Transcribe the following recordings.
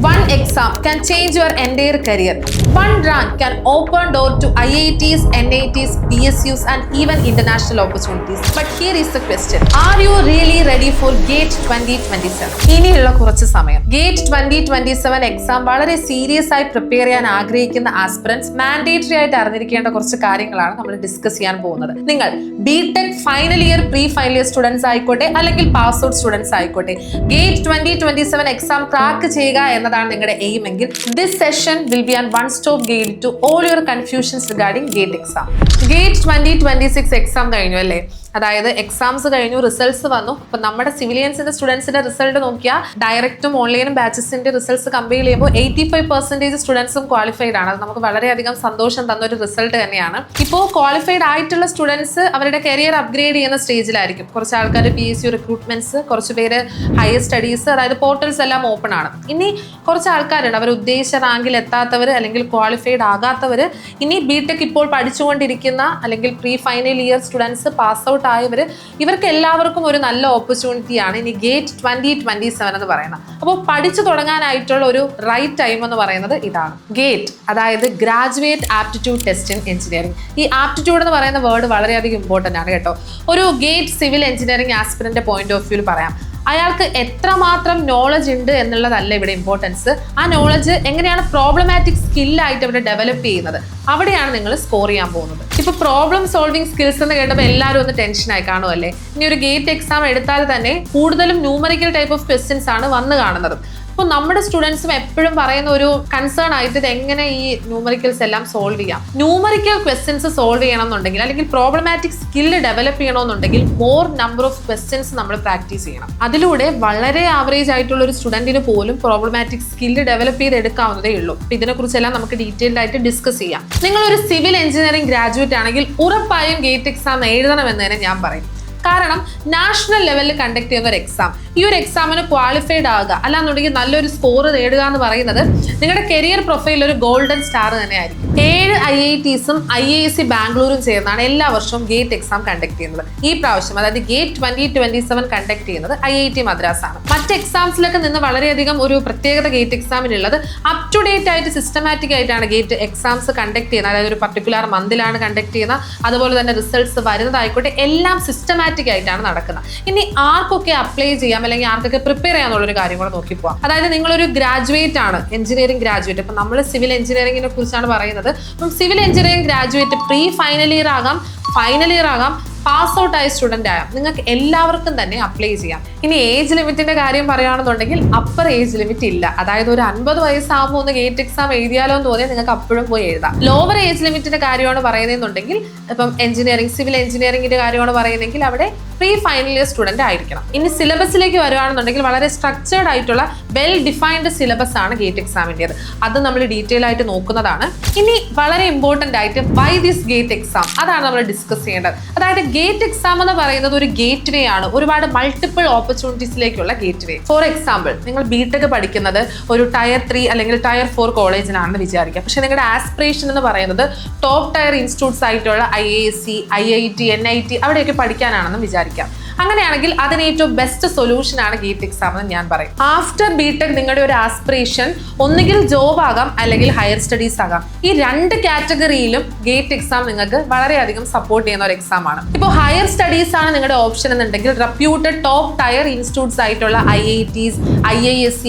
One exam can change your entire career. One rank can open door to IITs, NITs, PSUs and even international opportunities. But here is the question. Are you really ready for GATE 2027? ഇനിയുള്ള കുറച്ച് സമയം GATE 2027 exam വളരെ serious ആയി prepare ചെയ്യാൻ ആഗ്രഹിക്കുന്ന aspirants mandatory ആയിട്ട് അറിഞ്ഞിരിക്കേണ്ട കുറച്ച് കാര്യങ്ങളാണ് നമ്മൾ ഡിസ്കസ് ചെയ്യാൻ പോകുന്നത്. നിങ്ങൾ BTech final year pre final year students ആയിക്കോട്ടെ അല്ലെങ്കിൽ പാസ് ഔട്ട് സ്റ്റുഡൻസ് ആയിക്കോട്ടെ, GATE 2027 എക്സാം ക്രാക്ക് ചെയ്യുക എന്നതാണ് നിങ്ങളുടെ എയിം എങ്കിൽ this session will be an one stop guide to all your confusions regarding GATE exam. GATE 2026 exam കഴിഞ്ഞു അല്ലേ? അതായത് എക്സാംസ് കഴിഞ്ഞു, റിസൾട്ട്സ് വന്നു. അപ്പൊ നമ്മുടെ സിവിലിയൻസിന്റെ സ്റ്റുഡൻസിന്റെ റിസൾട്ട് നോക്കിയാൽ ഡയറക്റ്റും ഓൺലൈനും ബാച്ചസിന്റെ റിസൾട്ട്സ് കമ്പയർ ചെയ്യുമ്പോൾ 85% സ്റ്റുഡൻസും ക്വാളിഫൈഡ് ആണ്. അത് നമുക്ക് വളരെയധികം സന്തോഷം തന്ന ഒരു റിസൾട്ട് തന്നെയാണ്. ഇപ്പോൾ ക്വാളിഫൈഡ് ആയിട്ടുള്ള സ്റ്റുഡൻസ് അവരുടെ കരിയർ അപ്ഗ്രേഡ് ചെയ്യുന്ന സ്റ്റേജിലായിരിക്കും. കുറച്ച് ആൾക്കാർ PSU റിക്രൂട്ട്മെന്റ്സ്, കുറച്ച് പേര് ഹയർ സ്റ്റഡീസ്, അതായത് പോർട്ടൽസ് എല്ലാം ഓപ്പൺ ആണ്. ഇനി കുറച്ച് ആൾക്കാരുണ്ട് അവർ ഉദ്ദേശിച്ച റാങ്കിൽ എത്താത്തവർ അല്ലെങ്കിൽ ക്വാളിഫൈഡ് ആകാത്തവർ, ഇനി ബിടെക് ഇപ്പോൾ പഠിച്ചുകൊണ്ടിരിക്കുന്ന അല്ലെങ്കിൽ pre final year students, pass out ആയവർ, ഇവർക്ക് എല്ലാവർക്കും ഒരു നല്ല ഓപ്പർച്യൂണിറ്റിയാണ് ഇനി GATE 2027 എന്ന് പറയുന്നത്. അപ്പോൾ പഠിച്ചു തുടങ്ങാനായിട്ടുള്ള ഒരു റൈറ്റ് ടൈം എന്ന് പറയുന്നത് ഇതാണ്. GATE അതായത് graduate aptitude test in engineering. ഈ ആപ്റ്റിറ്റ്യൂഡ് എന്ന് പറയുന്ന വേർഡ് വളരെയധികം ഇമ്പോർട്ടൻ്റ് ആണ് കേട്ടോ. ഒരു GATE civil engineering aspirant point of വ്യൂവിൽ പറയാം, അയാൾക്ക് എത്രമാത്രം നോളജ് ഉണ്ട് എന്നുള്ളതല്ല ഇവിടെ ഇമ്പോർട്ടൻസ്. ആ നോളജ് എങ്ങനെയാണ് പ്രോബ്ലമാറ്റിക് സ്കില്ലായിട്ട് ഇവിടെ ഡെവലപ്പ് ചെയ്യുന്നത്, അവിടെയാണ് നിങ്ങൾ സ്കോർ ചെയ്യാൻ പോകുന്നത്. ഇപ്പൊ പ്രോബ്ലം സോൾവിങ് സ്കിൽസ് എന്ന് കേട്ടപ്പോൾ എല്ലാവരും ഒന്ന് ടെൻഷനായി കാണുമല്ലേ? ഇനി ഒരു GATE എക്സാം എടുത്താൽ തന്നെ കൂടുതലും ന്യൂമറിക്കൽ ടൈപ്പ് ഓഫ് ക്വസ്റ്റ്യൻസ് ആണ് വന്നു കാണുന്നത്. അപ്പോൾ നമ്മുടെ സ്റ്റുഡൻസും എപ്പോഴും പറയുന്ന ഒരു കൺസേൺ ആയിട്ട് ഇത് എങ്ങനെ ഈ ന്യൂമറിക്കൽസ് എല്ലാം സോൾവ് ചെയ്യാം. ന്യൂമറിക്കൽ ക്വസ്റ്റ്യൻസ് സോൾവ് ചെയ്യണം എന്നുണ്ടെങ്കിൽ അല്ലെങ്കിൽ പ്രോബ്ലമാറ്റിക് സ്കില്ല് ഡെവലപ്പ് ചെയ്യണമെന്നുണ്ടെങ്കിൽ മോർ നമ്പർ ഓഫ് ക്വസ്റ്റ്യൻസ് നമ്മൾ പ്രാക്ടീസ് ചെയ്യണം. അതിലൂടെ വളരെ ആവറേജ് ആയിട്ടുള്ള ഒരു സ്റ്റുഡന്റിന് പോലും പ്രോബ്ലമാറ്റിക് സ്കില്ല് ഡെവലപ്പ് ചെയ്തെടുക്കാവുന്നതേ ഉള്ളൂ. അപ്പോൾ ഇതിനെക്കുറിച്ചെല്ലാം നമുക്ക് ഡീറ്റെയിൽഡ് ആയിട്ട് ഡിസ്കസ് ചെയ്യാം. നിങ്ങളൊരു സിവിൽ എഞ്ചിനീയറിംഗ് ഗ്രാജുവേറ്റ് ആണെങ്കിൽ ഉറപ്പായും GATE എക്സാം എഴുതണമെന്ന് തന്നെ ഞാൻ പറയും. കാരണം നാഷണൽ ലെവലിൽ കണ്ടക്ട് ചെയ്യുന്ന ഒരു എക്സാം, ഈ ഒരു എക്സാമിന് ക്വാളിഫൈഡ് ആകുക അല്ലാന്നുണ്ടെങ്കിൽ നല്ലൊരു സ്കോർ നേടുക എന്ന് പറയുന്നത് നിങ്ങളുടെ കരിയർ പ്രൊഫൈലിൽ ഒരു ഗോൾഡൻ സ്റ്റാർ തന്നെയായിരിക്കും. 7 IITസും IISc ബാംഗ്ലൂരും ചേർന്നാണ് എല്ലാ വർഷവും GATE എക്സാം കണ്ടക്ട് ചെയ്യുന്നത്. ഈ പ്രാവശ്യം അതായത് GATE 2027 കണ്ടക്ട് ചെയ്യുന്നത് IIT മദ്രാസ് ആണ്. മറ്റ് എക്സാംസിലൊക്കെ നിന്ന് വളരെയധികം ഒരു പ്രത്യേകത GATE എക്സാമിനുള്ളത് അപ് ടു ഡേറ്റ് ആയിട്ട് സിസ്റ്റമാറ്റിക് ആയിട്ടാണ് GATE എക്സാംസ് കണ്ടക്ട് ചെയ്യുന്നത്. അതായത് ഒരു പർട്ടിക്കുലർ മന്തിലാണ് കണ്ടക്ട് ചെയ്യുന്നത്. അതുപോലെ തന്നെ റിസൾട്ട്സ് വരുന്നതായിക്കോട്ടെ എല്ലാം സിസ്റ്റമാറ്റിക് ആയിട്ടാണ് നടക്കുന്നത്. ഇനി ആർക്കൊക്കെ അപ്ലൈ ചെയ്യാം അല്ലെങ്കിൽ ആർക്കൊക്കെ പ്രിപ്പയർ ചെയ്യാന്നുള്ളൊരു കാര്യം കൂടെ നോക്കി പോവാം. അതായത് നിങ്ങളൊരു ഗ്രാജുവേറ്റ് ആണ്, എഞ്ചിനീയറിംഗ് ഗ്രാജുവേറ്റ്. അപ്പൊ നമ്മൾ സിവിൽ എഞ്ചിനീയറിംഗിനെ കുറിച്ചാണ് പറയുന്നത്. അപ്പം civil engineering graduate pre final year ആകാം, ഫൈനൽ ഇയർ ആകാം, പാസ് ഔട്ട് ആയ സ്റ്റുഡന്റ് ആയാം, നിങ്ങൾക്ക് എല്ലാവർക്കും തന്നെ അപ്ലൈ ചെയ്യാം. ഇനി ഏജ് ലിമിറ്റിന്റെ കാര്യം പറയുകയാണെന്നുണ്ടെങ്കിൽ അപ്പർ ഏജ് ലിമിറ്റ് ഇല്ല. അതായത് ഒരു 50 വയസ്സാകുമ്പോൾ ഒന്ന് GATE എക്സാം എഴുതിയാലോ എന്ന് തോന്നിയാൽ നിങ്ങൾക്ക് അപ്പോഴും പോയി എഴുതാം. ലോവർ ഏജ് ലിമിറ്റിന്റെ കാര്യമാണ് പറയുന്നതെന്നുണ്ടെങ്കിൽ ഇപ്പം എഞ്ചിനീയറിംഗ് സിവിൽ എഞ്ചിനീയറിംഗിന്റെ കാര്യമാണ് പറയുന്നതെങ്കിൽ അവിടെ പ്രീ ഫൈനൽ ഇയർ സ്റ്റുഡന്റ് ആയിരിക്കണം. ഇനി സിലബസിലേക്ക് വരുവാണെന്നുണ്ടെങ്കിൽ വളരെ സ്ട്രക്ചേർഡ് ആയിട്ടുള്ള വെൽ ഡിഫൈൻഡ് സിലബസ് ആണ് GATE എക്സാമിൻ്റെത്. അത് നമ്മൾ ഡീറ്റെയിൽ ആയിട്ട് നോക്കുന്നതാണ്. ഇനി വളരെ ഇമ്പോർട്ടൻ്റ് ആയിട്ട് വൈ ദിസ് GATE എക്സാം, അതാണ് നമ്മൾ ഡിസ്കസ് ചെയ്യേണ്ടത്. അതായത് GATE എക്സാം എന്ന് പറയുന്നത് ഒരു ഗേറ്റ് വേ ആണ്, ഒരുപാട് മൾട്ടിപ്പിൾ ഓപ്പർച്യൂണിറ്റീസിലേക്കുള്ള ഗേറ്റ് വേ. ഫോർ എക്സാമ്പിൾ, നിങ്ങൾ ബിടെക് പഠിക്കുന്നത് ഒരു ടയർ 3 അല്ലെങ്കിൽ ടയർ 4 കോളേജിലാണെന്ന് വിചാരിക്കുക. പക്ഷെ നിങ്ങളുടെ ആസ്പിറേഷൻ എന്ന് പറയുന്നത് ടോപ്പ് ടയർ ഇൻസ്റ്റിറ്റ്യൂട്ട്സ് ആയിട്ടുള്ള IISc, IIT, NIT അവിടെയൊക്കെ പഠിക്കാനാണെന്ന് വിചാരിക്കാം. അങ്ങനെയാണെങ്കിൽ അതിന് ഏറ്റവും ബെസ്റ്റ് സൊല്യൂഷൻ ആണ് GATE എക്സാം എന്ന് ഞാൻ പറയും. ആഫ്റ്റർ ബിടെക് നിങ്ങളുടെ ഒരു ആസ്പിറേഷൻ ഒന്നുകിൽ ജോബ് ആകാം അല്ലെങ്കിൽ ഹയർ സ്റ്റഡീസ് ആകാം. ഈ 2 കാറ്റഗറിയിലും GATE എക്സാം നിങ്ങൾക്ക് വളരെയധികം സപ്പോർട്ട് ചെയ്യുന്ന ഒരു എക്സാം ആണ്. ഇപ്പോൾ ഹയർ സ്റ്റഡീസ് ആണ് നിങ്ങളുടെ ഓപ്ഷൻ എന്നുണ്ടെങ്കിൽ റെപ്യൂട്ടഡ് ടോപ്പ് ടയർ ഇൻസ്റ്റിറ്റ്യൂട്ട്സ് ആയിട്ടുള്ള IITs, IISc,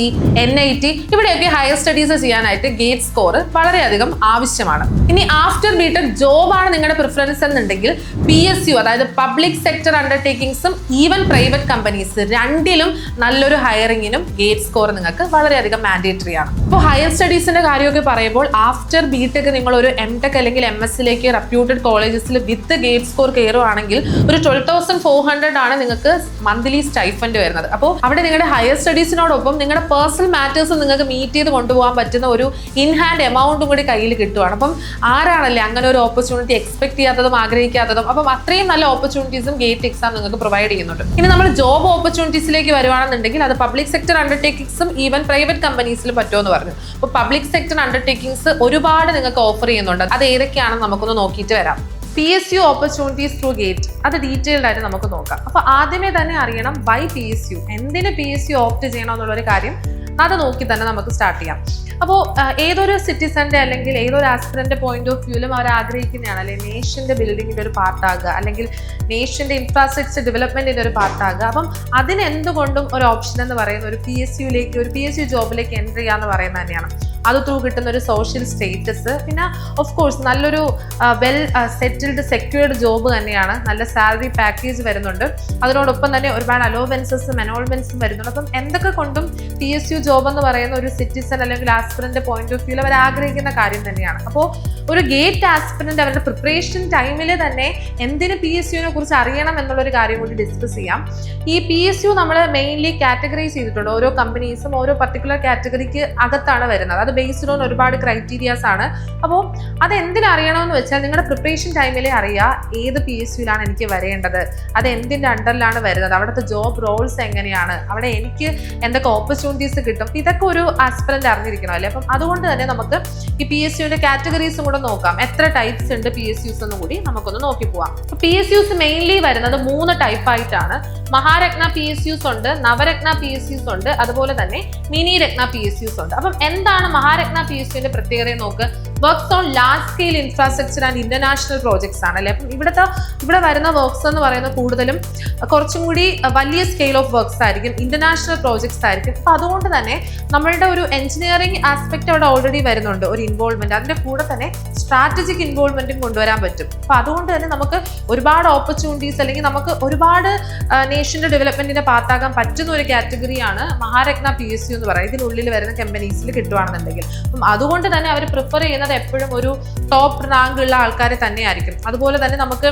NIT ഇവിടെയൊക്കെ ഹയർ സ്റ്റഡീസ് ചെയ്യാനായിട്ട് GATE സ്കോർ വളരെയധികം ആവശ്യമാണ്. ഇനി ആഫ്റ്റർ ബിടെക് ജോബ് ആണ് നിങ്ങളുടെ പ്രിഫറൻസ് എന്നുണ്ടെങ്കിൽ PSU അതായത് പബ്ലിക് സെക്ടർ അണ്ടർടേക്കിംഗ്സും ഈവൻ പ്രൈവറ്റ് കമ്പനീസ് രണ്ടിലും നല്ലൊരു ഹയറിങ്ങിനും GATE സ്കോർ നിങ്ങൾക്ക് വളരെയധികം മാൻഡേറ്ററി ആണ്. ഇപ്പോൾ ഹയർ സ്റ്റഡീസിന്റെ കാര്യമൊക്കെ പറയുമ്പോൾ ആഫ്റ്റർ ബിടെക് നിങ്ങൾ ഒരു MTech അല്ലെങ്കിൽ MSc റെപ്യൂട്ടഡ് കോളേജസിൽ വിത്ത് GATE സ്കോർ കയറുവാണെങ്കിൽ ഒരു 12,400 ആണ് നിങ്ങൾക്ക് മന്ത്ലി സ്റ്റൈഫൻഡ് വരുന്നത്. അപ്പോൾ അവിടെ നിങ്ങളുടെ ഹയർ സ്റ്റഡീസിനോടൊപ്പം നിങ്ങളുടെ പേഴ്സണൽ മാറ്റേഴ്സ് നിങ്ങൾക്ക് മീറ്റ് ചെയ്ത് കൊണ്ടുപോകാൻ പറ്റുന്ന ഒരു ഇൻ ഹാൻഡ് എമൗണ്ടും കൂടി കയ്യിൽ കിട്ടുവാണ്. അപ്പം ആരാണല്ലേ അങ്ങനെ ഒരു ഓപ്പർച്യൂണിറ്റി എക്സ്പെക്ട് ചെയ്യാത്തതും ആഗ്രഹിക്കാത്തതും? അപ്പം അത്രയും നല്ല ഓപ്പർച്യൂണിറ്റീസും GATE എക്സാം നിങ്ങൾക്ക് പ്രൊവൈഡ് ചെയ്യുന്നുണ്ട്. ഇനി നമ്മൾ ജോബ് ഓപ്പർച്യൂണിറ്റീസിലേക്ക് വരുവാണെന്നുണ്ടെങ്കിൽ അത് പബ്ലിക് സെക്ടർ അണ്ടർടേക്കിംഗ്സും ഈവൻ പ്രൈവറ്റ് കമ്പനീസിൽ പറ്റുമെന്ന് പറഞ്ഞു. അപ്പോൾ പബ്ലിക് സെക്ടർ അണ്ടർടേക്കിംഗ്സ് ഒരുപാട് നിങ്ങൾക്ക് ഓഫർ ചെയ്യുന്നുണ്ട്. അത് ഏതൊക്കെയാണെന്ന് നമുക്കൊന്ന് നോക്കിയിട്ട് വരാം. PSU ഓപ്പർച്യൂണിറ്റീസ് ത്രൂ GATE, അത് ഡീറ്റെയിൽഡ് ആയിട്ട് നമുക്ക് നോക്കാം. അപ്പോൾ ആദ്യമേ തന്നെ അറിയണം വൈ PSU, എന്തിന് PSU ഓപ്റ്റ് ചെയ്യണം എന്നുള്ളൊരു കാര്യം അത് നോക്കി തന്നെ നമുക്ക് സ്റ്റാർട്ട് ചെയ്യാം. അപ്പോൾ ഏതൊരു സിറ്റിസന്റെ അല്ലെങ്കിൽ ഏതൊരു ആസ്പിറന്റ് പോയിന്റ് ഓഫ് വ്യൂവിലും അവർ ആഗ്രഹിക്കുന്നതാണ് അല്ലെങ്കിൽ നേഷന്റെ ബിൽഡിങ്ങിന്റെ ഒരു പാർട്ടാകുക, അല്ലെങ്കിൽ നേഷന്റെ ഇൻഫ്രാസ്ട്രക്ചർ ഡെവലപ്മെന്റിന്റെ ഒരു പാർട്ടാകുക. അപ്പം അതിനെന്തുകൊണ്ടും ഒരു ഓപ്ഷൻ എന്ന് പറയുന്ന ഒരു PSU ജോബിലേക്ക് എൻട്രി ചെയ്യാന്ന് പറയുന്നത് തന്നെയാണ്. അത് ത്രൂ കിട്ടുന്ന ഒരു സോഷ്യൽ സ്റ്റേറ്റസ്, പിന്നെ ഓഫ് കോഴ്സ് നല്ലൊരു വെൽ സെറ്റിൽഡ് സെക്യൂർഡ് ജോബ് തന്നെയാണ്. നല്ല സാലറി പാക്കേജ് വരുന്നുണ്ട്. അതിനോടൊപ്പം തന്നെ ഒരുപാട് അലോവൻസസും എനോൾമെന്റ്സും വരുന്നുണ്ട്. അപ്പം എന്തൊക്കെ കൊണ്ടും PSU ജോബ് എന്ന് പറയുന്ന ഒരു സിറ്റിസൺ അല്ലെങ്കിൽ ആസ്പിറന്റ് പോയിന്റ് ഓഫ് വ്യൂ അവർ ആഗ്രഹിക്കുന്ന കാര്യം തന്നെയാണ്. അപ്പോൾ ഒരു ഗേറ്റ് ആസ്പിറന്റ് അവരുടെ പ്രിപ്പറേഷൻ ടൈമിൽ തന്നെ എന്തിന് PSUവിനെ കുറിച്ച് അറിയണം എന്നുള്ളൊരു കാര്യം കൂടി ഡിസ്കസ് ചെയ്യാം. ഈ PSU നമ്മൾ മെയിൻലി കാറ്റഗറൈസ് ചെയ്തിട്ടുണ്ട്. ഓരോ കമ്പനീസും ഓരോ പർട്ടിക്കുലർ കാറ്റഗറിക്ക് അകത്താണ് വരുന്നത്. അത് ബേസ്ഡ് ഓൺ ഒരുപാട് ക്രൈറ്റീരിയാസ് ആണ്. അപ്പോൾ അത് എന്തിനറിയണമെന്ന് വെച്ചാൽ നിങ്ങളുടെ പ്രിപ്പറേഷൻ ടൈമിലേ അറിയാം ഏത് PSUവിലാണ് എനിക്ക് വരേണ്ടത്, അത് എന്തിൻ്റെ അണ്ടറിലാണ് വരുന്നത്, അവിടുത്തെ ജോബ് റോൾസ് എങ്ങനെയാണ്, അവിടെ എനിക്ക് എന്തൊക്കെ ഓപ്പർച്യൂണിറ്റീസ് കിട്ടും, ഇതൊക്കെ ഒരു ആസ്പിറന്റ് അറിഞ്ഞിരിക്കണം അല്ലേ. അപ്പം അതുകൊണ്ട് തന്നെ നമുക്ക് ഈ PSUവിന്റെ കാറ്റഗറീസും കൂടെ നോക്കാം. എത്ര ടൈപ്സ് ഉണ്ട് PSUs എന്നും കൂടി നമുക്കൊന്ന് നോക്കി പോവാം. PSUs മെയിൻലി വരുന്നത് 3 ടൈപ്പ് ആയിട്ടാണ്. മഹാരത്ന PSUs ഉണ്ട്, നവരത്ന PSUs ഉണ്ട്, അതുപോലെ തന്നെ മിനി രത്ന PSUs ഉണ്ട്. അപ്പം എന്താണ് മഹാരത്ന PSUവിന്റെ പ്രത്യേകത നോക്ക്. Works on large scale infrastructure and international projects ആണ് അല്ലേ. അപ്പം ഇവിടെ വരുന്ന വർക്ക്സ് എന്ന് പറയുന്നത് കൂടുതലും കുറച്ചും കൂടി വലിയ സ്കെയിൽ ഓഫ് വർക്ക്സ് ആയിരിക്കും, ഇന്റർനാഷണൽ പ്രോജക്ട്സ് ആയിരിക്കും. അപ്പം അതുകൊണ്ട് തന്നെ നമ്മളുടെ ഒരു എഞ്ചിനീയറിംഗ് ആസ്പെക്ട് അവിടെ ഓൾറെഡി വരുന്നുണ്ട്, ഒരു ഇൻവോൾവ്മെന്റ്. അതിന്റെ കൂടെ തന്നെ സ്ട്രാറ്റജിക് ഇൻവോൾവ്മെന്റും കൊണ്ടുവരാൻ പറ്റും. അപ്പം അതുകൊണ്ട് തന്നെ നമുക്ക് ഒരുപാട് ഓപ്പർച്യൂണിറ്റീസ് അല്ലെങ്കിൽ നമുക്ക് ഒരുപാട് നേഷന്റെ ഡെവലപ്മെന്റിന്റെ പാർട്ടാകാൻ പറ്റുന്ന ഒരു കാറ്റഗറിയാണ് മഹാരത്ന PSU എന്ന് പറയുന്നത്. ഇതിനുള്ളിൽ വരുന്ന കമ്പനീസിൽ കിട്ടുവാണെന്നുണ്ടെങ്കിൽ അപ്പം അതുകൊണ്ട് തന്നെ അവർ പ്രിഫർ ചെയ്യുന്നത് എപ്പോഴും ഒരു ടോപ്പ് റാങ്ക് ഉള്ള ആൾക്കാരെ തന്നെയായിരിക്കും. അതുപോലെ തന്നെ നമുക്ക്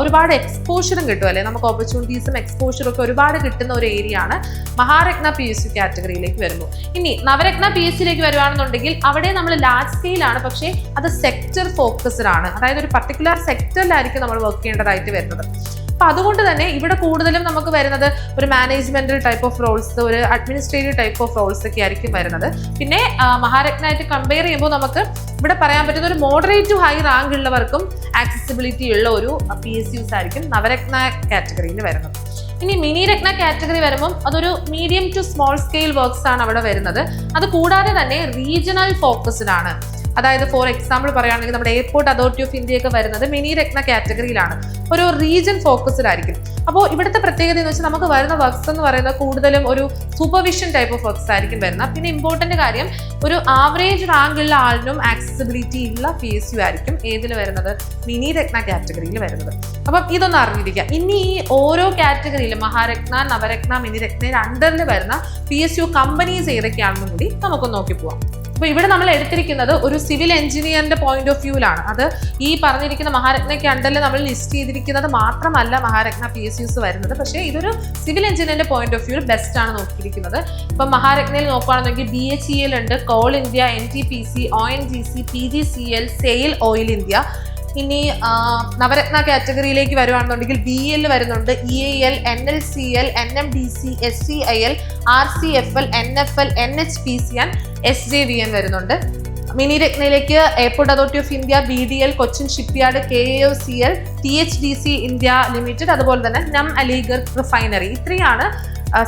ഒരുപാട് എക്സ്പോഷറും കിട്ടും അല്ലെ. നമുക്ക് ഓപ്പർച്യൂണിറ്റീസും എക്സ്പോഷറും ഒക്കെ ഒരുപാട് കിട്ടുന്ന ഒരു ഏരിയ ആണ് മഹാരത്ന PSU കാറ്റഗറിയിലേക്ക് വരുമ്പോൾ. ഇനി നവരത്ന PSUയിലേക്ക് വരുവാണെന്നുണ്ടെങ്കിൽ അവിടെ നമ്മൾ ലാർജ് സ്കെയിലാണ്, പക്ഷേ അത് സെക്ടർ ഫോക്കസ്ഡ് ആണ്. അതായത് ഒരു പർട്ടിക്കുലർ സെക്ടറിലായിരിക്കും നമ്മൾ വർക്ക് ചെയ്യേണ്ടതായിട്ട് വരുന്നത്. അപ്പൊ അതുകൊണ്ട് തന്നെ ഇവിടെ കൂടുതലും നമുക്ക് വരുന്നത് ഒരു മാനേജ്മെന്റൽ ടൈപ്പ് ഓഫ് റോൾസ്, ഒരു അഡ്മിനിസ്ട്രേറ്റീവ് ടൈപ്പ് ഓഫ് റോൾസ് ഒക്കെ ആയിരിക്കും വരുന്നത്. പിന്നെ മഹാരത്നയായിട്ട് കമ്പയർ ചെയ്യുമ്പോൾ നമുക്ക് ഇവിടെ പറയാൻ പറ്റുന്ന ഒരു മോഡറേറ്റ് ടു ഹൈ റാങ്ക് ഉള്ളവർക്കും ആക്സസിബിലിറ്റി ഉള്ള ഒരു PSUs ആയിരിക്കും നവരത്ന കാറ്റഗറിയിൽ വരുന്നത്. ഇനി മിനി രത്ന കാറ്റഗറി വരുമ്പോൾ അതൊരു medium to small scale works ആണ് അവിടെ വരുന്നത്. അത് കൂടാതെ തന്നെ റീജിയണൽ ഫോക്കസ്ഡ് ആണ്. അതായത് ഫോർ എക്സാമ്പിൾ പറയുകയാണെങ്കിൽ നമ്മുടെ എയർപോർട്ട് അതോറിറ്റി ഓഫ് ഇന്ത്യ ഒക്കെ വരുന്നത് മിനി രത്ന കാറ്റഗറിയിലാണ്, ഒരു റീജിയൻ ഫോക്കസ്ഡ് ആയിരിക്കും. അപ്പോൾ ഇവിടുത്തെ പ്രത്യേകത എന്ന് വെച്ചാൽ നമുക്ക് വരുന്ന വർക്ക്സ് എന്ന് പറയുന്നത് കൂടുതലും ഒരു സൂപ്പർവിഷൻ ടൈപ്പ് ഓഫ് വർക്ക്സ് ആയിരിക്കും വരുന്നത്. പിന്നെ ഇമ്പോർട്ടന്റ് കാര്യം ഒരു ആവറേജ് റാങ്ക് ഉള്ള ആളിനും ആക്സസിബിലിറ്റി ഉള്ള PSU ആയിരിക്കും ഏതിൽ വരുന്നത്, മിനി രത്ന കാറ്റഗറിയിൽ വരുന്നത്. അപ്പം ഇതൊന്ന് അറിഞ്ഞിരിക്കുക. ഇനി ഈ ഓരോ കാറ്റഗറിയിലും മഹാരത്ന, നവരത്ന, മിനി രത്നയുടെ അണ്ടറിൽ വരുന്ന PSU കമ്പനീസ് ഏതൊക്കെയാണെന്നും കൂടി നമുക്ക് നോക്കി പോവാം. അപ്പോൾ ഇവിടെ നമ്മൾ എടുത്തിരിക്കുന്നത് ഒരു സിവിൽ എഞ്ചിനീയറിന്റെ പോയിന്റ് ഓഫ് വ്യൂവിലാണ്. അത് ഈ പറഞ്ഞിരിക്കുന്ന മഹാരത്നയ്ക്ക് അണ്ടറിൽ നമ്മൾ ലിസ്റ്റ് ചെയ്തിരിക്കുന്നത് മാത്രമല്ല മഹാരത്ന PSUs വരുന്നത്, പക്ഷേ ഇതൊരു സിവിൽ എഞ്ചിനീയറിന്റെ പോയിന്റ് ഓഫ് വ്യൂ ബെസ്റ്റ് ആണ് നോക്കിയിരിക്കുന്നത്. ഇപ്പം മഹാരത്നയിൽ നോക്കുകയാണെന്നുണ്ടെങ്കിൽ BHEL ഉണ്ട്, Coal India, NTPC, ONGC, PGCL, SAIL Oil India. ഇനി നവരത്ന കാറ്റഗറിയിലേക്ക് വരുവാണെന്നുണ്ടെങ്കിൽ BEL വരുന്നുണ്ട്, EAL, NLCL, NMDC, SCIL, RCFL, NFL, NHPC and SJVN വരുന്നുണ്ട്. മിനി രത്നയിലേക്ക് Airport Authority of India, BDL, Cochin Shipyard, KAOCL, THDC India Limited, അതുപോലെ തന്നെ നം അലിഗർ റിഫൈനറി. ഇത്രയാണ്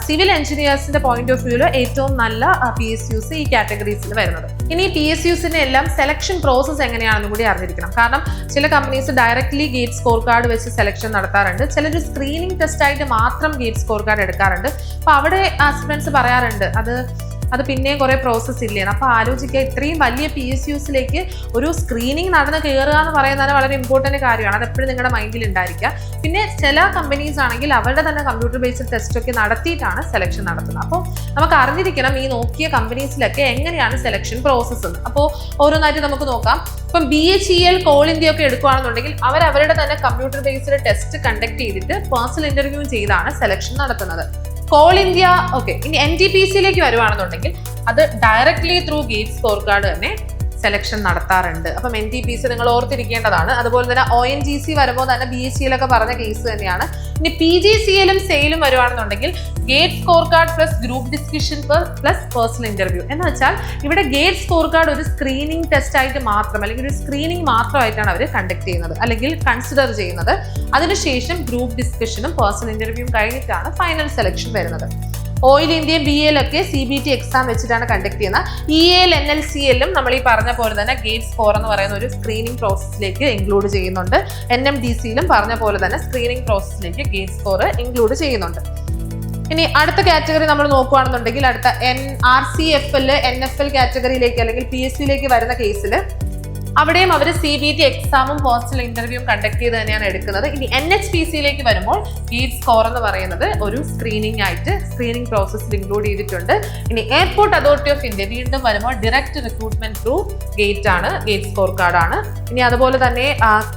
civil എഞ്ചിനീയേഴ്സിന്റെ പോയിന്റ് ഓഫ് വ്യൂവിൽ ഏറ്റവും നല്ല PSUs ഈ കാറ്റഗറീസിൽ വരുന്നത്. ഇനി PSUസിന്റെ എല്ലാം സെലക്ഷൻ പ്രോസസ് എങ്ങനെയാണെന്നും കൂടി അറിഞ്ഞിരിക്കണം. കാരണം ചില companies directly gate score card വെച്ച് സെലക്ഷൻ നടത്താറുണ്ട്, ചിലർ സ്ക്രീനിങ് ടെസ്റ്റ് ആയിട്ട് മാത്രം ഗേറ്റ് സ്കോർ കാർഡ് എടുക്കാറുണ്ട്. അപ്പൊ അവിടെ ആസ്പിറൻസ് പറയാറുണ്ട് അത് പിന്നെയും കുറേ പ്രോസസ്സ് ഇല്ലേ. അപ്പോൾ ആലോചിക്കുക, ഇത്രയും വലിയ PSUസിലേക്ക് ഒരു സ്ക്രീനിങ് നടന്ന് കയറുക എന്ന് പറയുന്നത് വളരെ ഇമ്പോർട്ടൻറ്റ് കാര്യമാണ്. അതെപ്പോഴും നിങ്ങളുടെ മൈൻഡിൽ ഉണ്ടായിരിക്കുക. പിന്നെ ചില കമ്പനീസ് ആണെങ്കിൽ അവരുടെ തന്നെ കമ്പ്യൂട്ടർ ബേസ്ഡ് ടെസ്റ്റ് ഒക്കെ നടത്തിയിട്ടാണ് സെലക്ഷൻ നടത്തുന്നത്. അപ്പോൾ നമുക്ക് അറിഞ്ഞിരിക്കണം ഈ നോക്കിയ കമ്പനീസിലൊക്കെ എങ്ങനെയാണ് സെലക്ഷൻ പ്രോസസ്സ് എന്ന്. അപ്പോൾ ഓരോന്നായിട്ട് നമുക്ക് നോക്കാം. ഇപ്പം BHEL, കോൾ ഇന്ത്യ ഒക്കെ എടുക്കുകയാണെന്നുണ്ടെങ്കിൽ അവരുടെ തന്നെ കമ്പ്യൂട്ടർ ബേസ്ഡ് ടെസ്റ്റ് കണ്ടക്ട് ചെയ്തിട്ട് പേഴ്സണൽ ഇന്റർവ്യൂ ചെയ്താണ് സെലക്ഷൻ നടത്തുന്നത്. Call India okay. ഇനി NTPCയിലേക്ക് വരുവാണെന്നുണ്ടെങ്കിൽ അത് directly through gate score card തന്നെ സെലക്ഷൻ നടത്താറുണ്ട്. അപ്പം NTPC നിങ്ങൾ ഓർത്തിരിക്കേണ്ടതാണ്. അതുപോലെ തന്നെ ONGC വരുമ്പോൾ തന്നെ BHEL ഒക്കെ പറഞ്ഞ കേസ് തന്നെയാണ്. ഇനി PGCLും സെയിലും വരുവാണെന്നുണ്ടെങ്കിൽ GATE score card plus group discussion plus personal interview എന്ന് വെച്ചാൽ ഇവിടെ ഗേറ്റ് സ്കോർ കാർഡ് ഒരു സ്ക്രീനിങ് ടെസ്റ്റ് ആയിട്ട് മാത്രം അല്ലെങ്കിൽ ഒരു സ്ക്രീനിങ് മാത്രമായിട്ടാണ് അവർ കണ്ടക്ട് ചെയ്യുന്നത് അല്ലെങ്കിൽ കൺസിഡർ ചെയ്യുന്നത്. അതിനുശേഷം ഗ്രൂപ്പ് ഡിസ്കഷനും പേഴ്സണൽ ഇന്റർവ്യൂവും കഴിഞ്ഞിട്ടാണ് ഫൈനൽ സെലക്ഷൻ വരുന്നത്. ഓയിൽ ഇന്ത്യയും BA-ലൊക്കെ CBT എക്സാം വെച്ചിട്ടാണ് കണ്ടക്ട് ചെയ്യുന്നത്. EA-ൽ NLC-ലും നമ്മൾ ഈ പറഞ്ഞ പോലെ തന്നെ ഗേറ്റ് സ്കോർ എന്ന് പറയുന്ന ഒരു സ്ക്രീനിങ് പ്രോസസ്സിലേക്ക് ഇൻക്ലൂഡ് ചെയ്യുന്നുണ്ട്. NMDC-ലും പറഞ്ഞ പോലെ തന്നെ സ്ക്രീനിങ് പ്രോസസ്സിലേക്ക് ഗേറ്റ് സ്കോർ ഇൻക്ലൂഡ് ചെയ്യുന്നുണ്ട്. ഇനി അടുത്ത കാറ്റഗറി നമ്മൾ നോക്കുകയാണെന്നുണ്ടെങ്കിൽ അടുത്ത RCFL, NFL കാറ്റഗറിയിലേക്ക് അല്ലെങ്കിൽ PSU-ലേക്ക് വരുന്ന കേസിൽ അവിടെയും അവർ CBT എക്സാമും ഹോസ്റ്റൽ ഇന്റർവ്യൂവും കണ്ടക്ട് ചെയ്ത് തന്നെയാണ് എടുക്കുന്നത്. ഇനി NHPC-ലേക്ക് വരുമ്പോൾ ഗേറ്റ് സ്കോർ എന്ന് പറയുന്നത് ഒരു സ്ക്രീനിങ് പ്രോസസ്സിൽ ഇൻക്ലൂഡ് ചെയ്തിട്ടുണ്ട്. ഇനി എയർപോർട്ട് അതോറിറ്റി ഓഫ് ഇന്ത്യ വീണ്ടും വരുമ്പോൾ direct recruitment through gate score കാർഡാണ്. ഇനി അതുപോലെ തന്നെ